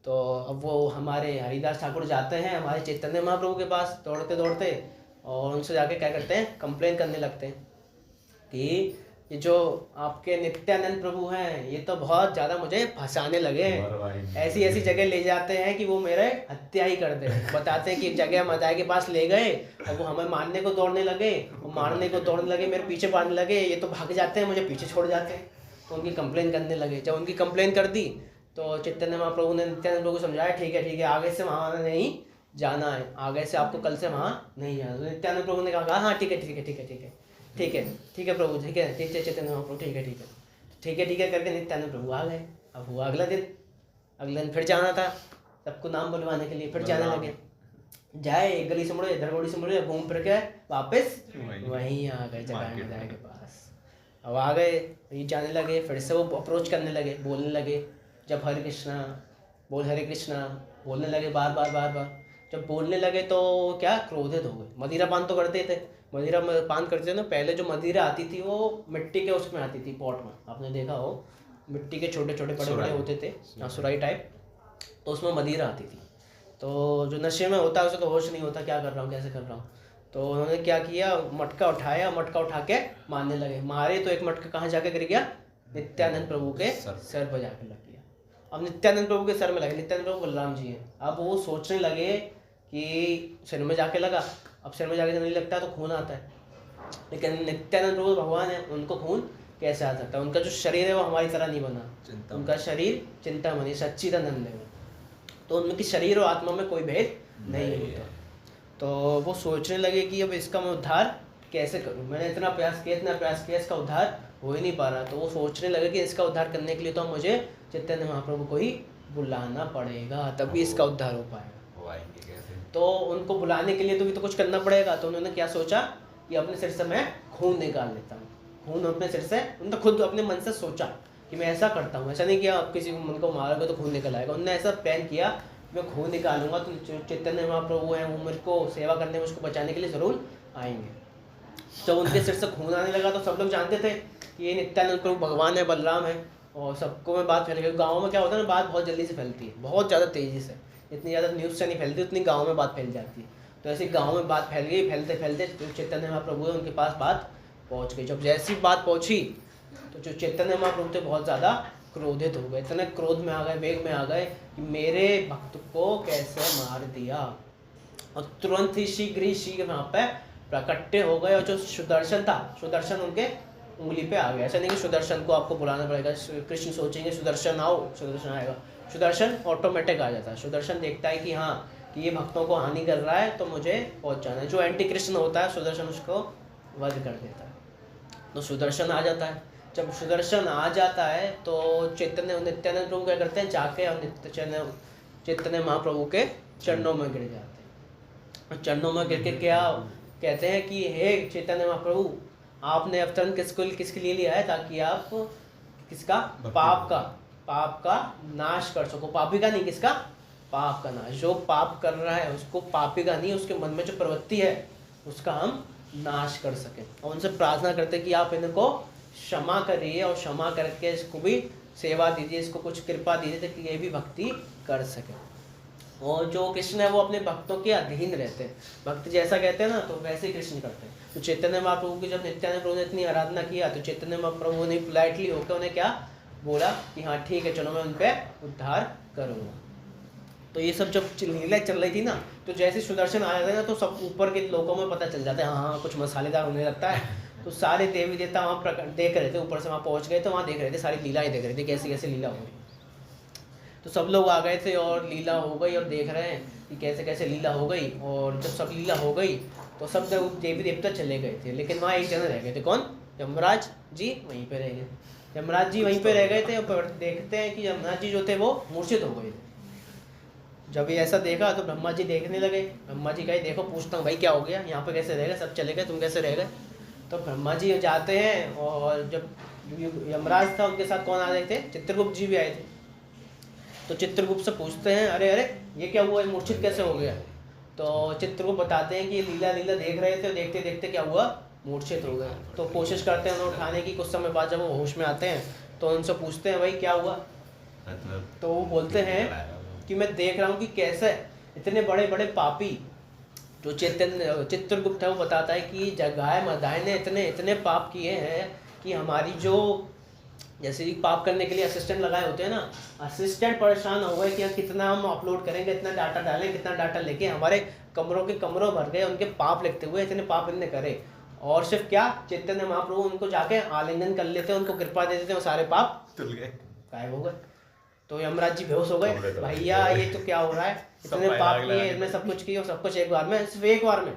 तो अब वो हमारे हरिदास ठाकुर जाते हैं हमारे चैतन्य महाप्रभु के पास दौड़ते दौड़ते, और उनसे जाके क्या करते हैं, कंप्लेन करने लगते हैं कि ये जो आपके नित्यानंद प्रभु हैं ये तो बहुत ज़्यादा मुझे फंसाने लगे हैं, ऐसी ऐसी जगह ले जाते हैं कि वो मेरे हत्या ही कर दे। बताते हैं कि एक जगह मदाए के पास ले गए और वो हमें मारने को दौड़ने लगे, वो मारने को दौड़ने लगे, मेरे पीछे भागने लगे, ये तो भाग जाते हैं मुझे पीछे छोड़ जाते हैं। तो उनकी कंप्लेन करने लगे। जब उनकी कंप्लेन कर दी तो चैतन्य महाप्रभु ने नित्यानंद प्रभु को समझाया, ठीक है आगे से वहाँ नहीं जाना है, आगे से आपको कल से वहाँ नहीं जाना। तो नित्यानंद प्रभु ने कहा हाँ ठीक है प्रभु, ठीक है चैतन्य महाप्रभु ठीक है करके नित्यानंद प्रभु आ गए। अब हुआ अगला दिन फिर जाना था, सबको नाम बुलवाने के लिए फिर जाने लगे। जाए एक गली से मुड़े, इधर गली से मुड़े, घूम फिर के वापस वहीं आ गए जगह मदाए के पास। अब आ गए, ये जाने लगे, फिर से वो अप्रोच करने लगे, बोलने लगे जब हरे कृष्णा बोलने लगे बार बार। जब बोलने लगे तो क्या क्रोधित हो गए। मदिरा पान तो करते थे, मदिरा पान करते थे ना, पहले जो मदिरा आती थी वो मिट्टी के उसमें आती थी, पॉट में, आपने देखा हो मिट्टी के छोटे छोटे बड़े होते थे, सुराई टाइप, तो उसमें मदिरा आती थी। तो जो नशे में होता है उसे तो होश नहीं होता क्या कर रहा हूँ कैसे कर रहा हूँ। तो उन्होंने क्या किया, मटका उठा के मारने लगे। मारे तो एक मटका कहाँ जाके गिर गया, नित्यानंद प्रभु के सर पर जाकर लग गया। अब नित्यानंद प्रभु के सर में लगे, नित्यानंद प्रभु बलराम जी हैं। अब वो सोचने लगे कि सिर में जाके लगा, अब सिर में जाके जब नहीं लगता तो खून आता है, लेकिन नित्यानंद प्रभु भगवान है, उनको खून कैसे आ सकता है। उनका जो शरीर है वो हमारी तरह नहीं बना, उनका शरीर चिंतामणि सच्चिदानंद है, तो उनकी शरीर और आत्मा में कोई भेद नहीं होता। तो वो सोचने लगे कि अब इसका मैं उद्धार कैसे करूं, मैंने इतना प्रयास किया इसका उद्धार हो ही नहीं पा रहा। तो वो सोचने लगे कि इसका उद्धार करने के लिए तो मुझे चैतन्य महाप्रभु को ही बुलाना पड़ेगा, तभी इसका उद्धार हो पाएगा। तो उनको बुलाने के लिए तो कुछ करना पड़ेगा। तो उन्होंने क्या सोचा कि अपने सिर से मैं खून निकाल लेता हूँ, खून अपने सिर से, उन्होंने खुद अपने मन से सोचा कि मैं ऐसा करता हूँ। ऐसा नहीं किया आप किसी को मन को मारोगे तो खून निकल आएगा, उन्होंने ऐसा प्लान किया मैं खून निकालूंगा तो चैतन्य महाप्रभु हैं वो मेरे को सेवा करने में, उसको बचाने के लिए ज़रूर आएंगे। जब उनके सिर से खून आने लगा तो सब लोग जानते थे कि ये नित्यानंद प्रभु भगवान है, बलराम है, और सबको में बात फैल गई। गाँव में क्या होता है ना, बात बहुत जल्दी से फैलती है, बहुत ज़्यादा तेज़ी से, इतनी ज़्यादा न्यूज़ से नहीं फैलती उतनी गाँव में बात फैल जाती है। तो ऐसे गाँव में बात फैल गई, फैलते फैलते जो चैतन्य महाप्रभु है उनके पास बात पहुँच गई। जब जैसी बात पहुँची तो जो चैतन्य महाप्रभु थे बहुत ज़्यादा क्रोधित हो गए, इतने क्रोध में आ गए, वेग में आ गए कि मेरे भक्त को कैसे मार दिया। और तुरंत ही शीघ्र वहाँ पे प्रकट्य हो गए। और जो सुदर्शन था, सुदर्शन उनके उंगली पे आ गया। ऐसा नहीं कि सुदर्शन को आपको बुलाना पड़ेगा, कृष्ण सोचेंगे सुदर्शन आओ, सुदर्शन आएगा। सुदर्शन ऑटोमेटिक आ जाता है। सुदर्शन देखता है कि हाँ कि ये भक्तों को हानि कर रहा है तो मुझे पहुंचाना है। जो एंटी कृष्ण होता है सुदर्शन उसको वध कर देता है। तो सुदर्शन आ जाता है। जब सुदर्शन आ जाता है तो नित्यानंद प्रभु क्या करते हैं, जाके और चैतन्य महाप्रभु के चरणों में गिर जाते हैं। चरणों में गिर के क्या कहते हैं कि हे चैतन्य महाप्रभु, आपने अवतरण किसके लिए लिया है, ताकि आप किसका पाप का नाश कर सको। पापी का नहीं, किसका, पाप का नाश। जो पाप कर रहा है उसको, पापी का नहीं, उसके मन में जो प्रवृत्ति है उसका हम नाश कर सके। और उनसे प्रार्थना करते कि आप इनको क्षमा करिए और क्षमा करके इसको भी सेवा दीजिए, इसको कुछ कृपा दीजिए ताकि ये भी भक्ति कर सके। और जो कृष्ण है वो अपने भक्तों के अधीन रहते हैं। भक्त जैसा कहते हैं ना तो वैसे ही कृष्ण करते हैं। तो चैतन्य महाप्रभु की जब नित्यानंद प्रभु ने इतनी आराधना किया तो चैतन्य महाप्रभु ने पोलाइटली होकर उन्हें क्या बोला कि हाँ ठीक है चलो मैं उन पर उद्धार करूँगा। तो ये सब जब लीला चल रही थी ना, तो जैसे सुदर्शन आ जाता है ना तो सब ऊपर के लोगों में पता चल जाता है हाँ कुछ मसालेदार होने लगता है। तो सारे देवी देवता वहाँ देख रहे थे, ऊपर से वहाँ पहुँच गए तो वहाँ देख रहे थे, सारी लीलाएं देख रहे थे कैसी कैसी लीला हो रही। तो सब लोग आ गए थे और लीला हो गई और देख रहे हैं कि कैसे कैसे लीला हो गई। और जब सब लीला हो गई तो सब देवी देवता चले गए थे, लेकिन वहाँ एक जन रह गए थे। कौन? यमराज जी वहीं पे रह गए। यमराज जी वहीं पे रह गए थे और देखते हैं कि यमराज जी जो थे वो मूर्छित हो गए थे। जब ये ऐसा देखा तो ब्रह्मा जी देखने लगे। ब्रह्मा जी कहे देखो पूछता हूँ भाई क्या हो गया, यहाँ पे कैसे रह गए, सब चले गए, तुम कैसे रह गए। तो ब्रह्मा जी जाते हैं और जब यमराज था उनके साथ कौन आ रहे थे, चित्रगुप्त जी भी आए थे। तो चित्रगुप्त से पूछते हैं अरे अरे ये क्या हुआ, मूर्छित कैसे हो गया। तो चित्रगुप्त बताते हैं कि ये लीला देख रहे थे और देखते देखते क्या हुआ, मूर्छित हो गए। तो कोशिश करते हैं उन्हें उठाने की। कुछ समय बाद जब वो होश में आते हैं तो उनसे पूछते हैं भाई क्या हुआ। तो वो बोलते हैं कि मैं देख रहा हूँ कि कैसे इतने बड़े बड़े पापी, जो चित्रगुप्त है वो बताता है कि जगाए मदाए ने इतने इतने पाप किए हैं कि हमारी जो जैसे कि पाप करने के लिए असिस्टेंट लगाए होते हैं ना, असिस्टेंट परेशान हो गए कि कितना हम अपलोड करेंगे, इतना डाटा डालें, कितना डाटा लेके हमारे कमरों के कमरों भर गए उनके पाप लिखते हुए, इतने पाप इनने करे। और सिर्फ क्या, चैतन्य महाप्रभु उनको जाके आलिंगन कर लेते, उनको कृपा दे देते, वो सारे पाप धुल गए, गायब हो गए। तो यमराज जी बेहोश हो गए, भैया ये तो क्या हो रहा है, इतने पाप किए, इनमें सब कुछ किए और सब कुछ एक बार में, सिर्फ एक बार में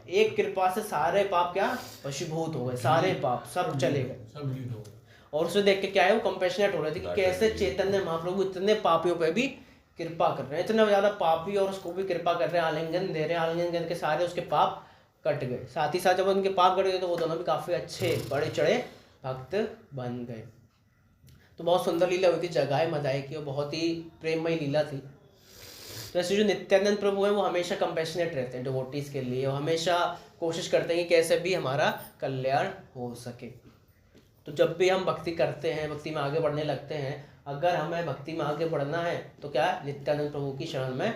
एक कृपा से सारे पाप क्या वशीभूत हो गए, सारे पाप सब चले गए। और उसे देख के क्या है, वो कंपैशनेट हो रहे थे कि कैसे चैतन्य महाप्रभु इतने पापियों पे भी कृपा कर रहे हैं, इतने ज्यादा पापी और उसको भी कृपा कर रहे हैं, आलिंगन दे रहे हैं, आलिंगन करके सारे उसके पाप कट गए। साथ ही साथ जब उनके पाप कट गए तो वो दोनों भी काफी अच्छे बड़े चढ़े भक्त बन गए। तो बहुत सुंदर लीला हुई थी, जगाए मदाए की, और बहुत ही प्रेममयी लीला थी। तो ऐसे जो नित्यानंद प्रभु हैं वो हमेशा कंपैशनेट रहते हैं डिवोटीज के लिए, वो हमेशा कोशिश करते हैं कि कैसे भी हमारा कल्याण हो सके। तो जब भी हम भक्ति करते हैं, भक्ति में आगे बढ़ने लगते हैं, अगर हमें भक्ति में आगे बढ़ना है तो क्या नित्यानंद प्रभु की शरण में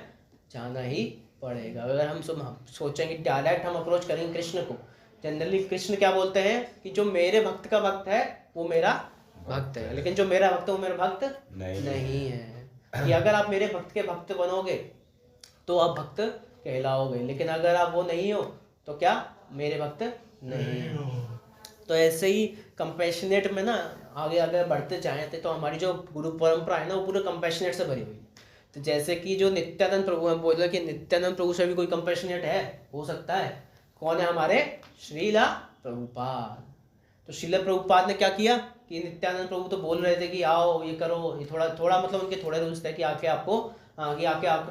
जाना ही पड़ेगा। अगर हम सोचेंगे डायरेक्ट हम अप्रोच करेंगे कृष्ण को, जनरली कृष्ण क्या बोलते हैं कि जो मेरे भक्त का भक्त है वो मेरा भक्त है, लेकिन जो मेरा भक्त है वो मेरा भक्त नहीं है। कि अगर आप मेरे भक्त के भक्त बनोगे तो आप भक्त कहलाओगे, लेकिन अगर आप वो नहीं हो तो क्या मेरे भक्त नहीं हो। तो ऐसे ही कंपैशनेट में ना आगे आगे बढ़ते जाएं तो हमारी जो गुरु परंपरा है ना वो पूरे कंपैशनेट से भरी हुई। तो जैसे कि जो नित्यानंद प्रभु है, बोल रहे कि नित्यानंद प्रभु से भी कोई कंपैशनेट है, हो सकता है। कौन है हमारे श्रीला प्रभुपाद। तो श्रीला प्रभुपाद ने क्या किया कि नित्यानंद प्रभु तो बोल रहे थे कि आओ ये करो, ये थोड़ा थोड़ा मतलब उनके थोड़े रूल्स थे कि आके आपको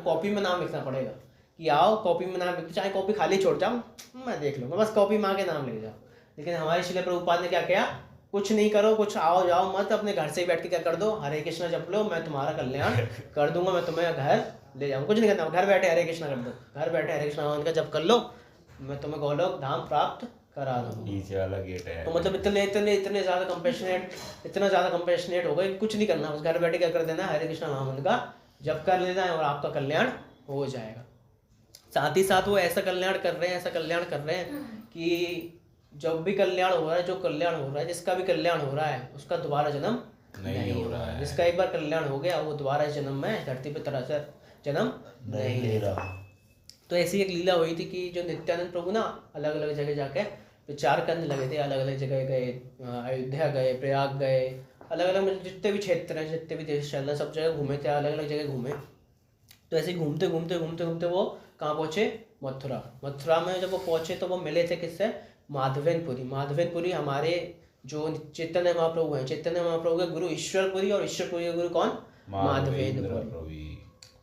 कॉपी में नाम लिखना पड़ेगा, कि आओ कॉपी में नाम लिख, चाहे कॉपी खाली छोड़ जाओ मैं देख लूँगा, बस कॉपी में आके नाम लिख जाओ। लेकिन हमारे श्रीला प्रभुपाद ने क्या किया, कुछ नहीं करो, कुछ आओ जाओ मत, अपने घर से ही बैठ के क्या कर दो, हरे कृष्णा जप लो, मैं तुम्हारा कल्याण कर दूंगा, मैं तुम्हें घर ले जाऊँ, कुछ नहीं करना, घर बैठे हरे कृष्णा कर दो, घर बैठे हरे कृष्णा भगवान का जप कर लो, मैं तुम्हें गोलोक धाम प्राप्त करा दूंगा। तो मतलब इतने ज़्यादा कंपैशनेट हो गए, कुछ नहीं करना, बस घर बैठे क्या कर देना, हरे कृष्णा महामंत्र का जप कर लेना है और आपका कल्याण हो जाएगा। साथ ही साथ वो ऐसा कल्याण कर रहे हैं कि जब भी कल्याण हो रहा है, जो कल्याण हो रहा है, जिसका भी कल्याण हो रहा है, उसका दोबारा जन्म नहीं हो रहा है। जिसका एक बार कल्याण हो गया वो दोबारा इस जन्म में धरती पे तरह से जन्म नहीं लेता। तो ऐसी एक लीला हुई थी कि जो नित्यानंद प्रभु ना अलग अलग जगह जाके विचार करने लगे थे, अलग अलग जगह गए, अयोध्या गए, प्रयाग गए, अलग अलग जितने भी क्षेत्र हैं, जितने भी देश चल रहे सब जगह घूमे थे, अलग अलग जगह घूमे। तो ऐसे घूमते घूमते घूमते घूमते वो कहाँ पहुँचे? मथुरा। मथुरा में जब वो पहुँचे तो वो मिले थे किससे? माधवेनपुरी। माधवेनपुरी हमारे जो चैतन्य महाप्रभु हैं, चैतन्य महाप्रभु के गुरु ईश्वरपुरी, और ईश्वरपुरी के गुरु कौन? माधवेंद्रपुरी।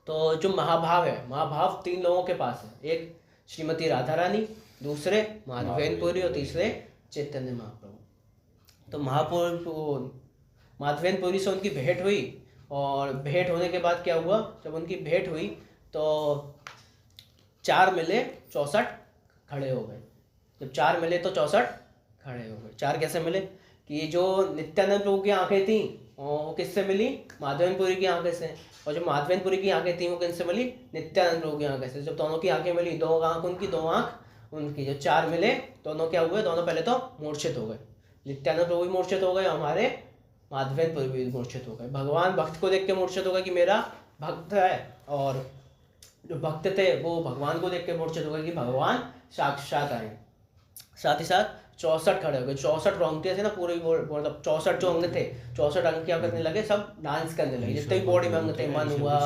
तो जो महाभाव है, महाभाव 3 लोगों के पास है, एक श्रीमती राधा रानी, दूसरे माधवेनपुरी और तीसरे चैतन्य महाप्रभु। तो माधवेनपुरी से उनकी भेंट हुई, और भेंट होने के बाद क्या हुआ? जब उनकी भेंट हुई तो 4 मिले 64 खड़े हो गए। जब 4 मिले तो 64 खड़े हो गए। 4 कैसे मिले? कि जो नित्यानंद प्रभु की आंखें थी वो किससे मिली? माधवेनपुरी की आंखें से। और जो माधवेनपुरी की आंखें थी वो किससे मिली? नित्यानंद प्रभु की आंखें से। जब दोनों की आंखें मिली, 2 आंख उनकी, 2 आंख उनकी, जब 4 मिले दोनों क्या हुए? दोनों पहले तो मूर्छित हो गए। नित्यानंद प्रभु भी मूर्छित हो गए, हमारे माधवेनपुरी भी मूर्छित हो गए। भगवान भक्त को देख के मूर्छित हो गए कि मेरा भक्त है, और जो भक्त थे वो भगवान को देख के मूर्छित हो गए कि भगवान साक्षात आए। साथ ही साथ 64 खड़े हो गए। 64 रोंगटे थे ना पूरे, मतलब 64 जो अंग थे, 64 अंग क्या करने लगे? सब डांस करने लगे। जितने भी बॉडी में अंग थे, मन हुआ,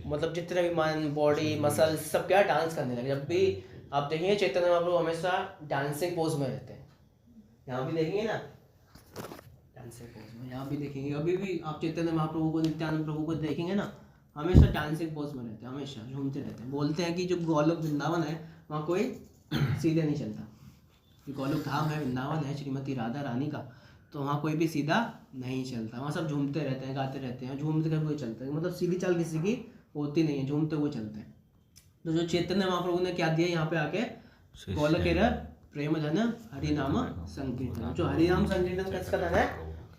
मतलब जितने भी मन, बॉडी, मसल, सब क्या डांस करने लगे। जब भी आप देखेंगे चैतन्य महाप्रभु हमेशा डांसिंग पोज में रहते हैं। यहाँ भी देखेंगे ना डांसिंग पोज में, यहाँ भी देखेंगे, अभी भी आप चैतन्य महाप्रभु को, नित्यानंद प्रभु को देखेंगे ना, हमेशा डांसिंग पोज में रहते हैं, हमेशा झूमते रहते हैं। बोलते हैं कि जो गोलोक वृंदावन है वहाँ कोई सीधे नहीं चलता। गोलोक धाम है, वृंदावन है श्रीमती राधा रानी का, तो वहाँ कोई भी सीधा नहीं चलता। वहाँ सब झूमते रहते हैं, गाते रहते हैं, झूमते हुए चलते हैं, मतलब सीधी चाल किसी की होती नहीं है, झूमते हुए चलते हैं। तो जो चैतन्य महाप्रभु ने क्या दिया यहाँ पे आके? गोलोकेर प्रेम धन हरि नाम संकीर्तन। जो हरि नाम संकीर्तन किसका धन है?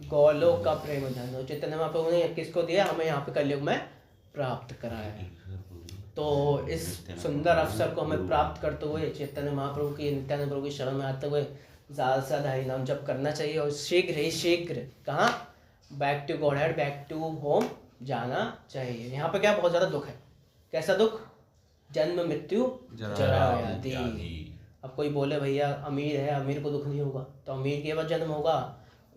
गोलोक का प्रेम धन। और चैतन्य महाप्रभु ने किसको दिया? हमें यहाँ पे कलयुग में प्राप्त कराया है। तो इस सुंदर अवसर को हमें प्राप्त करते हुए चैतन्य महाप्रभु की, नित्यानंद प्रभु की शरण में आते हुए ज़्यादा से ज़्यादा हरि नाम जप करना चाहिए, और शीघ्र ही शीघ्र कहाँ? Back to Godhead, back to home जाना चाहिए। यहाँ पे क्या बहुत ज़्यादा दुख है। कैसा दुख? जन्म मृत्यु जरा व्याधि। अब कोई बोले भैया अमीर है, अमीर को दुख नहीं होगा, तो अमीर के बाद जन्म होगा,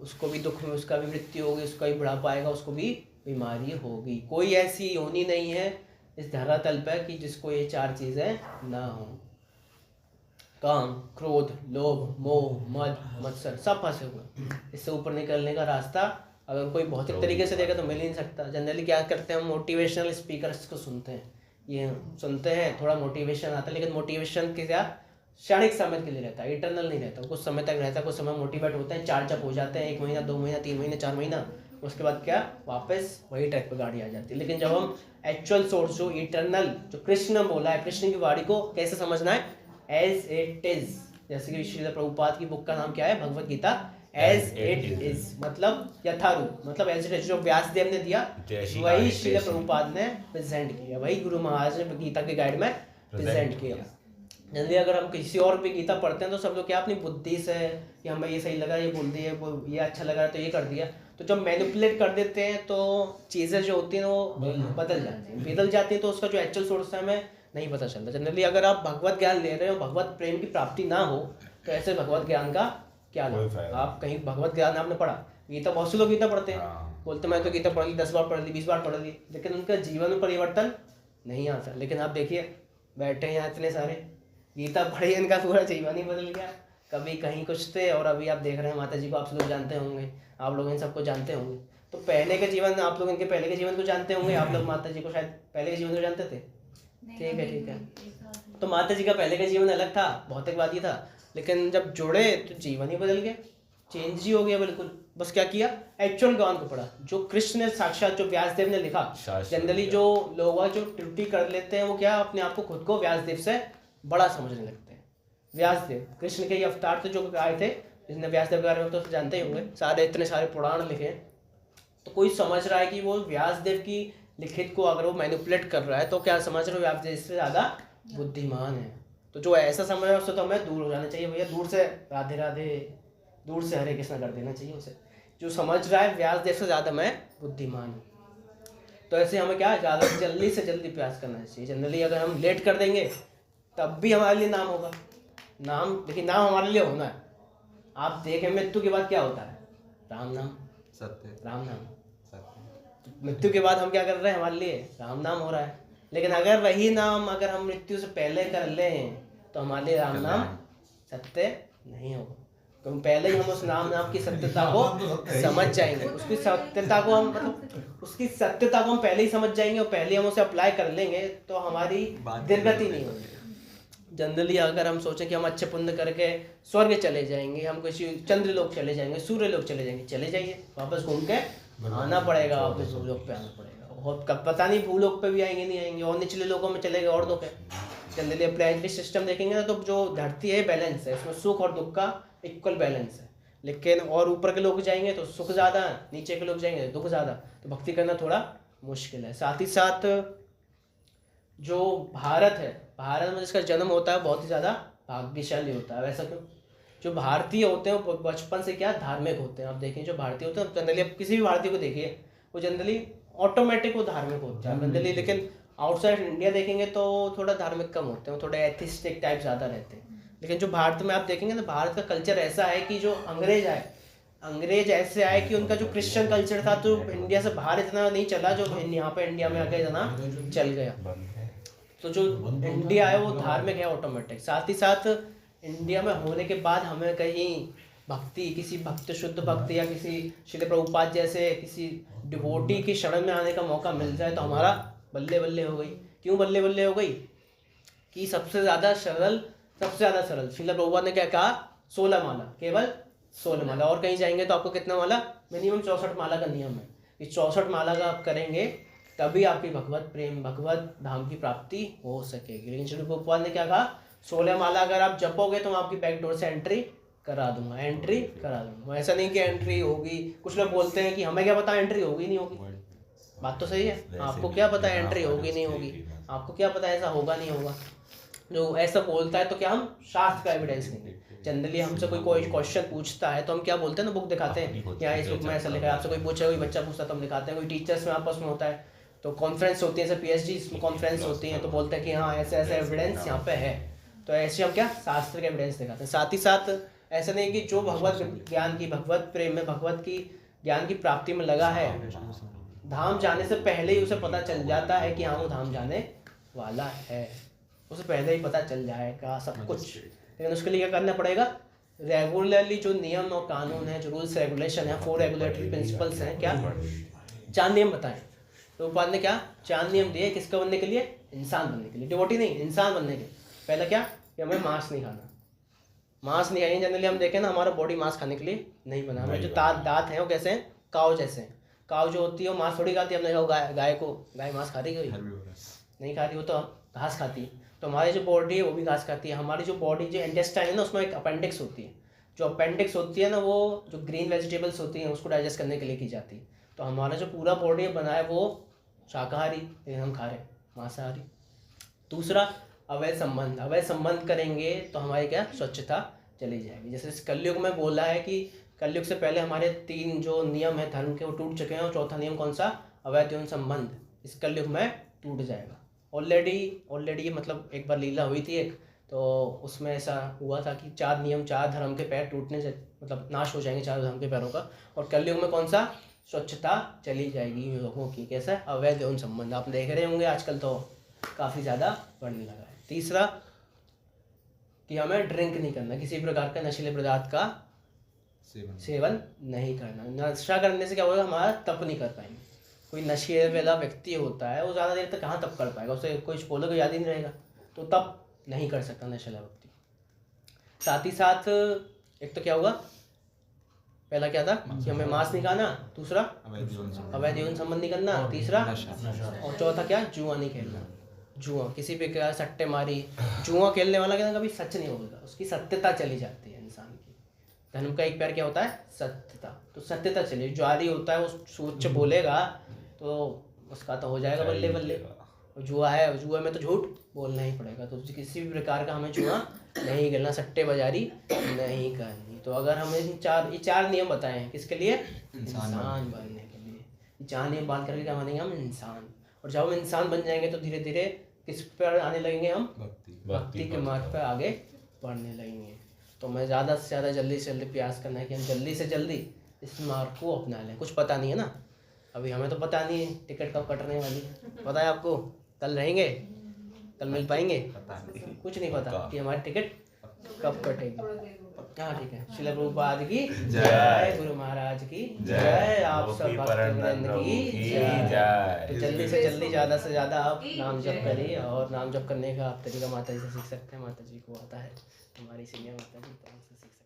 उसको भी दुख में, उसका भी मृत्यु होगी, उसका भी बुढ़ापा आएगा, उसको भी बीमारी होगी। कोई ऐसी योनि नहीं है इस धरातल पर कि जिसको ये 4 चीज़ें ना हो। काम, क्रोध, लोभ, मोह, मद, मत्सर सब फंसे हुए। इससे ऊपर निकलने का रास्ता अगर कोई भौतिक तरीके से देगा तो मिल ही नहीं सकता। जनरली क्या करते हैं, हम मोटिवेशनल स्पीकर्स को सुनते हैं, ये सुनते हैं, थोड़ा मोटिवेशन आता है, लेकिन मोटिवेशन के क्या क्षणिक समय के लिए रहता है, इटरनल नहीं रहता। कुछ समय तक रहता है, कुछ समय मोटिवेट होते हैं, चार्ज अप हो जाते हैं, 1 महीना, 2 महीना, 3 महीने, 4 महीना, उसके बाद क्या वापस वही ट्रैक पर गाड़ी आ जाती है। लेकिन जब हम एक्चुअल सोर्स जो इटरनल, जो कृष्ण बोला है, कृष्ण की वाणी को कैसे समझना है? As it is. जैसे कि श्रील प्रभुपाद की बुक का नाम क्या है? Bhagavad Gita as it is, मतलब यथारूप, मतलब एज इट इज। जो व्यासदेव ने दिया वही श्रील प्रभुपाद ने प्रेजेंट किया, वही गुरु महाराज ने गीता के गाइड में प्रेजेंट किया। जनरली अगर हम किसी और भी गीता पढ़ते हैं तो सब लोग क्या अपनी बुद्धि से कि हमें ये सही लगा, ये बोल दिए, वो ये अच्छा लगा तो ये कर दिया। तो जब मैनिपुलेट कर देते हैं तो चीज़ें जो होती हैं वो बदल जाती हैं, तो उसका जो एक्चुअल सोर्स है हमें नहीं पता चलता। जनरली अगर आप भगवत ज्ञान ले रहे हो, भगवत प्रेम की प्राप्ति ना हो, तो ऐसे भगवत ज्ञान का क्या लाभ? आप कहीं भगवत ज्ञान आपने पढ़ा, गीता, बहुत से लोग गीता पढ़ते हैं, बोलते मैं तो गीता पढ़ ली, 10 बार पढ़ ली, 20 बार पढ़ ली, लेकिन उनका जीवन में परिवर्तन नहीं आता। लेकिन आप देखिए बैठे हैं यहाँ इतने सारे, गीता पढ़ी, इनका पूरा जीवन ही बदल गया। कभी कहीं कुछ थे और अभी आप देख रहे हैं माता जी को, आप लोग जानते होंगे, आप लोग इन सबको जानते होंगे। तो पहले के जीवन, आप लोग इनके पहले के जीवन को जानते होंगे, आप लोग माता जी को शायद पहले के जीवन को जानते थे। ठीक है। तो माता जी का पहले का जीवन अलग था, भौतिकवादी था, लेकिन जब जुड़े तो जीवन ही बदल गया, चेंज ही हो गया बिल्कुल। बस क्या किया? एक्चुअल ज्ञान को पढ़ा, जो कृष्ण ने साक्षात, जो व्यासदेव ने लिखा। जनरली जो लोग जो त्रुटि कर लेते हैं वो क्या, अपने आप को खुद को व्यासदेव से बड़ा समझने लगते हैं। व्यासदेव कृष्ण के ही अवतार थे जो आए थे, जिसने व्यासदेव के बारे में तो जानते ही होंगे, सारे इतने सारे पुराण लिखे। तो कोई समझ रहा है कि वो व्यासदेव की लिखित को अगर वो मैनिपुलेट कर रहा है तो क्या समझ रहे हो व्यासदेव इससे ज़्यादा बुद्धिमान है। तो जो ऐसा समझ रहा है उससे तो हमें दूर हो जाना चाहिए भैया, दूर से राधे राधे, दूर से हरे कृष्ण कर देना चाहिए उसे। जो समझ रहा है व्यासदेव से ज़्यादा मैं बुद्धिमान हूँ। तो ऐसे हमें क्या ज़्यादा जल्दी से जल्दी प्रयास करना चाहिए। जनरली अगर हम लेट कर देंगे तब भी हमारे लिए नाम होगा। नाम देखिए, नाम हमारे लिए होना है। आप देखें मृत्यु के बाद क्या होता है? राम नाम, सत्य, राम नाम। सत्य। मृत्यु के बाद हम क्या कर रहे हैं? हमारे लिए राम नाम हो रहा है। लेकिन अगर वही नाम अगर हम मृत्यु से पहले कर लें तो हमारे लिए राम नाम सत्य नहीं होगा, क्योंकि पहले ही हम उस नाम की सत्यता को समझ जाएंगे। उसकी सत्यता को हम पहले ही समझ जाएंगे और पहले हम उसे अप्लाई कर लेंगे तो हमारी दुर्गति नहीं होगी। जनरली अगर हम सोचें कि हम अच्छे पुण्य करके स्वर्ग चले जाएंगे, हम किसी चंद्रलोक चले जाएंगे, सूर्य लोक चले जाएंगे, चले जाइए, वापस घूम के आना पड़ेगा, वापस भूलोक पे आना पड़ेगा। और कब पता नहीं भूलोक पे भी आएंगे नहीं आएंगे, और निचले लोगों में चले गए और दुख है। जनरली प्लैनेटरी सिस्टम देखेंगे ना तो जो धरती है बैलेंस है, इसमें सुख और दुख का इक्वल बैलेंस है। लेकिन और ऊपर के लोग जाएंगे तो सुख ज़्यादा है, नीचे के लोग जाएंगे तो दुख ज़्यादा, तो भक्ति करना थोड़ा मुश्किल है। साथ ही साथ जो भारत है, भारत में जिसका जन्म होता है बहुत ही ज़्यादा भाग्यशाली होता है। वैसा क्यों? जो भारतीय होते हैं वो बचपन से क्या धार्मिक होते हैं। आप देखें जो भारतीय होते हैं जनरली, आप किसी भी भारतीय को देखिए वो जनरली ऑटोमेटिक वो धार्मिक होता है जनरली। लेकिन आउटसाइड इंडिया देखेंगे तो थोड़ा धार्मिक कम होते हैं, थोड़ा एथिस्टिक टाइप ज़्यादा रहते हैं। लेकिन जो भारत में आप देखेंगे तो भारत का कल्चर ऐसा है कि जो अंग्रेज ऐसे आए कि उनका जो क्रिश्चियन कल्चर था तो इंडिया से बाहर इतना नहीं चला जो यहाँ पे इंडिया में आके इतना चल गया। तो जो इंडिया है वो धार्मिक है ऑटोमेटिक। साथ ही साथ इंडिया में होने के बाद हमें कहीं भक्ति, किसी भक्त शुद्ध भक्ति या किसी श्रील प्रभुपाद जैसे किसी डिवोटी की शरण में आने का मौका मिल जाए तो हमारा बल्ले बल्ले हो गई। क्यों बल्ले बल्ले हो गई? कि सबसे ज़्यादा सरल श्रील प्रभुपाद ने क्या कहा? 16 माला, केवल 16 माला। और कहीं जाएंगे तो आपको कितना माला? मिनिमम 64 माला का नियम है कि 64 माला का आप करेंगे तभी आपकी भगवत प्रेम, भगवत धाम की प्राप्ति हो सकेगी। लेकिन श्री प्रभुपाद ने क्या कहा? 16 माला अगर आप जपोगे तो मैं आपकी बैक डोर से एंट्री करा दूंगा। ऐसा नहीं कि एंट्री होगी। कुछ लोग बोलते हैं कि हमें क्या पता एंट्री होगी नहीं होगी। बात तो सही है, आपको क्या पता एंट्री होगी नहीं होगी, आपको क्या पता ऐसा होगा नहीं होगा। जो ऐसा बोलता है तो क्या हम शास्त्र का एविडेंस देंगे। जनरली हमसे कोई क्वेश्चन पूछता है तो हम क्या बोलते हैं ना, बुक दिखाते हैं, यहाँ इस बुक में ऐसा लिखा है। आपसे कोई पूछे, कोई बच्चा पूछता है तो हम दिखाते हैं। कोई टीचर्स में आपस में होता है तो कॉन्फ्रेंस होती है, जैसे PhD कॉन्फ्रेंस होती है तो बोलते हैं कि हाँ ऐसे ऐसे एविडेंस यहाँ पे है। तो ऐसे हम क्या शास्त्र के एविडेंस दिखाते हैं। साथ ही साथ ऐसा नहीं कि जो भगवत ज्ञान की, भगवत प्रेम में, भगवत की ज्ञान की प्राप्ति में लगा है, धाम जाने से पहले ही उसे पता चल जाता है कि हाँ वो धाम जाने वाला है, उसे पहले ही पता चल जाएगा सब कुछ। लेकिन उसके लिए क्या करना पड़ेगा? रेगुलरली जो नियम और कानून है, जो रूल्स रेगुलेशन है, 4 रेगुलेटरी प्रिंसिपल्स हैं, क्या 4 नियम बताएं। तो प्रभुपाद ने क्या 4 नियम दिए? किसके बनने के लिए? इंसान बनने के लिए, डिवोटी नहीं, इंसान बनने के लिए। पहला क्या? कि हमें मांस नहीं खाना, मांस नहीं खाएंगे। जनरली हम देखें ना हमारा बॉडी मांस खाने के लिए नहीं बना। हमारे जो दांत हैं वो कैसे हैं? काव जैसे हैं। काव जो होती है वो मांस थोड़ी खाती है। हमने कहा गाय मांस खा रही है? नहीं खा रही, वो तो घास खाती है। तो हमारी जो बॉडी है वो भी घास खाती है। हमारी जो बॉडी, जो इंटेस्टाइन है ना, उसमें एक अपेंडिक्स होती है। जो अपेंडिक्स होती है ना, वो जो ग्रीन वेजिटेबल्स होती हैं उसको डाइजेस्ट करने के लिए की जाती है। तो हमारा जो पूरा बॉडी बना है वो शाकाहारी, लेकिन हम खा रहे हैं मांसाहारी। दूसरा अवैध संबंध करेंगे तो हमारी क्या स्वच्छता चली जाएगी। जैसे इस कलयुग में बोला है कि कलयुग से पहले हमारे 3 जो नियम है धर्म के वो टूट चुके हैं, और चौथा नियम कौन सा? अवैध यौन संबंध इस कलयुग में टूट जाएगा। ऑलरेडी मतलब एक बार लीला हुई थी एक, तो उसमें ऐसा हुआ था कि 4 नियम, 4 धर्म के पैर टूटने से मतलब नाश हो जाएंगे 4 धर्म के पैरों का। और कलयुग में कौन सा? स्वच्छता चली जाएगी लोगों की। कैसा? अवैध यौन संबंध। आप देख रहे होंगे आजकल तो काफ़ी ज़्यादा बढ़ने लगा है। तीसरा कि हमें ड्रिंक नहीं करना, किसी प्रकार का नशीले पदार्थ का सेवन नहीं करना। नशा करने से क्या होगा? हमारा तप नहीं कर पाएंगे। कोई नशे वाला व्यक्ति होता है वो ज़्यादा देर तक कहाँ तप कर पाएगा, उसे कुछ बोलोगे याद ही नहीं रहेगा, तो तप नहीं कर सकता नशेला व्यक्ति। साथ ही साथ एक तो क्या हुआ? पहला क्या था कि हमें मांस नहीं खाना, दूसरा अवैध यौन संबंध नहीं करना, तीसरा और चौथा क्या? जुआ नहीं खेलना। जुआ किसी पे क्या सट्टे मारी, जुआ खेलने वाला क्या कभी सच नहीं होगा, उसकी सत्यता चली जाती है इंसान की। धर्म का एक पैर क्या होता है? सत्यता। तो सत्यता चली, जारी होता है वो सोच बोलेगा तो उसका तो हो जाएगा बल्ले बल्ले। जुआ है, जुआ में तो झूठ बोलना ही पड़ेगा। तो किसी भी प्रकार का हमें जुआ नहीं खेलना, सट्टे बाजारी नहीं करनी। तो अगर हमें ये चार नियम बताए हैं किसके लिए, इंसान इंसान बनने के लिए। ये चार नियम बांध करके क्या बनेंगे हम, इंसान। और जब हम इंसान बन जाएंगे तो धीरे धीरे किस पर आने लगेंगे हम, भक्ति के मार्ग पर आगे बढ़ने लगेंगे। तो मैं ज़्यादा से ज़्यादा जल्दी से जल्दी प्रयास करना है कि हम जल्दी से जल्दी इस मार्ग को अपना लें। कुछ पता नहीं है ना, अभी हमें तो पता नहीं है टिकट कब कटने वाली है। पता है आपको कल रहेंगे, कल मिल पाएंगे, कुछ नहीं पता कि हमारी टिकट कब कटेगी। हाँ ठीक है। श्रील प्रभुपाद की जय, गुरु महाराज की जय, आप सब भक्तवृंद की जय। तो जल्दी से जल्दी ज़्यादा से ज़्यादा आप नाम जप करिए। और नाम जप करने का आप तरीका माता जी से सीख सकते हैं, माता जी को आता है, हमारी सीनियर माता जी तो हमसे सीख सकते हैं।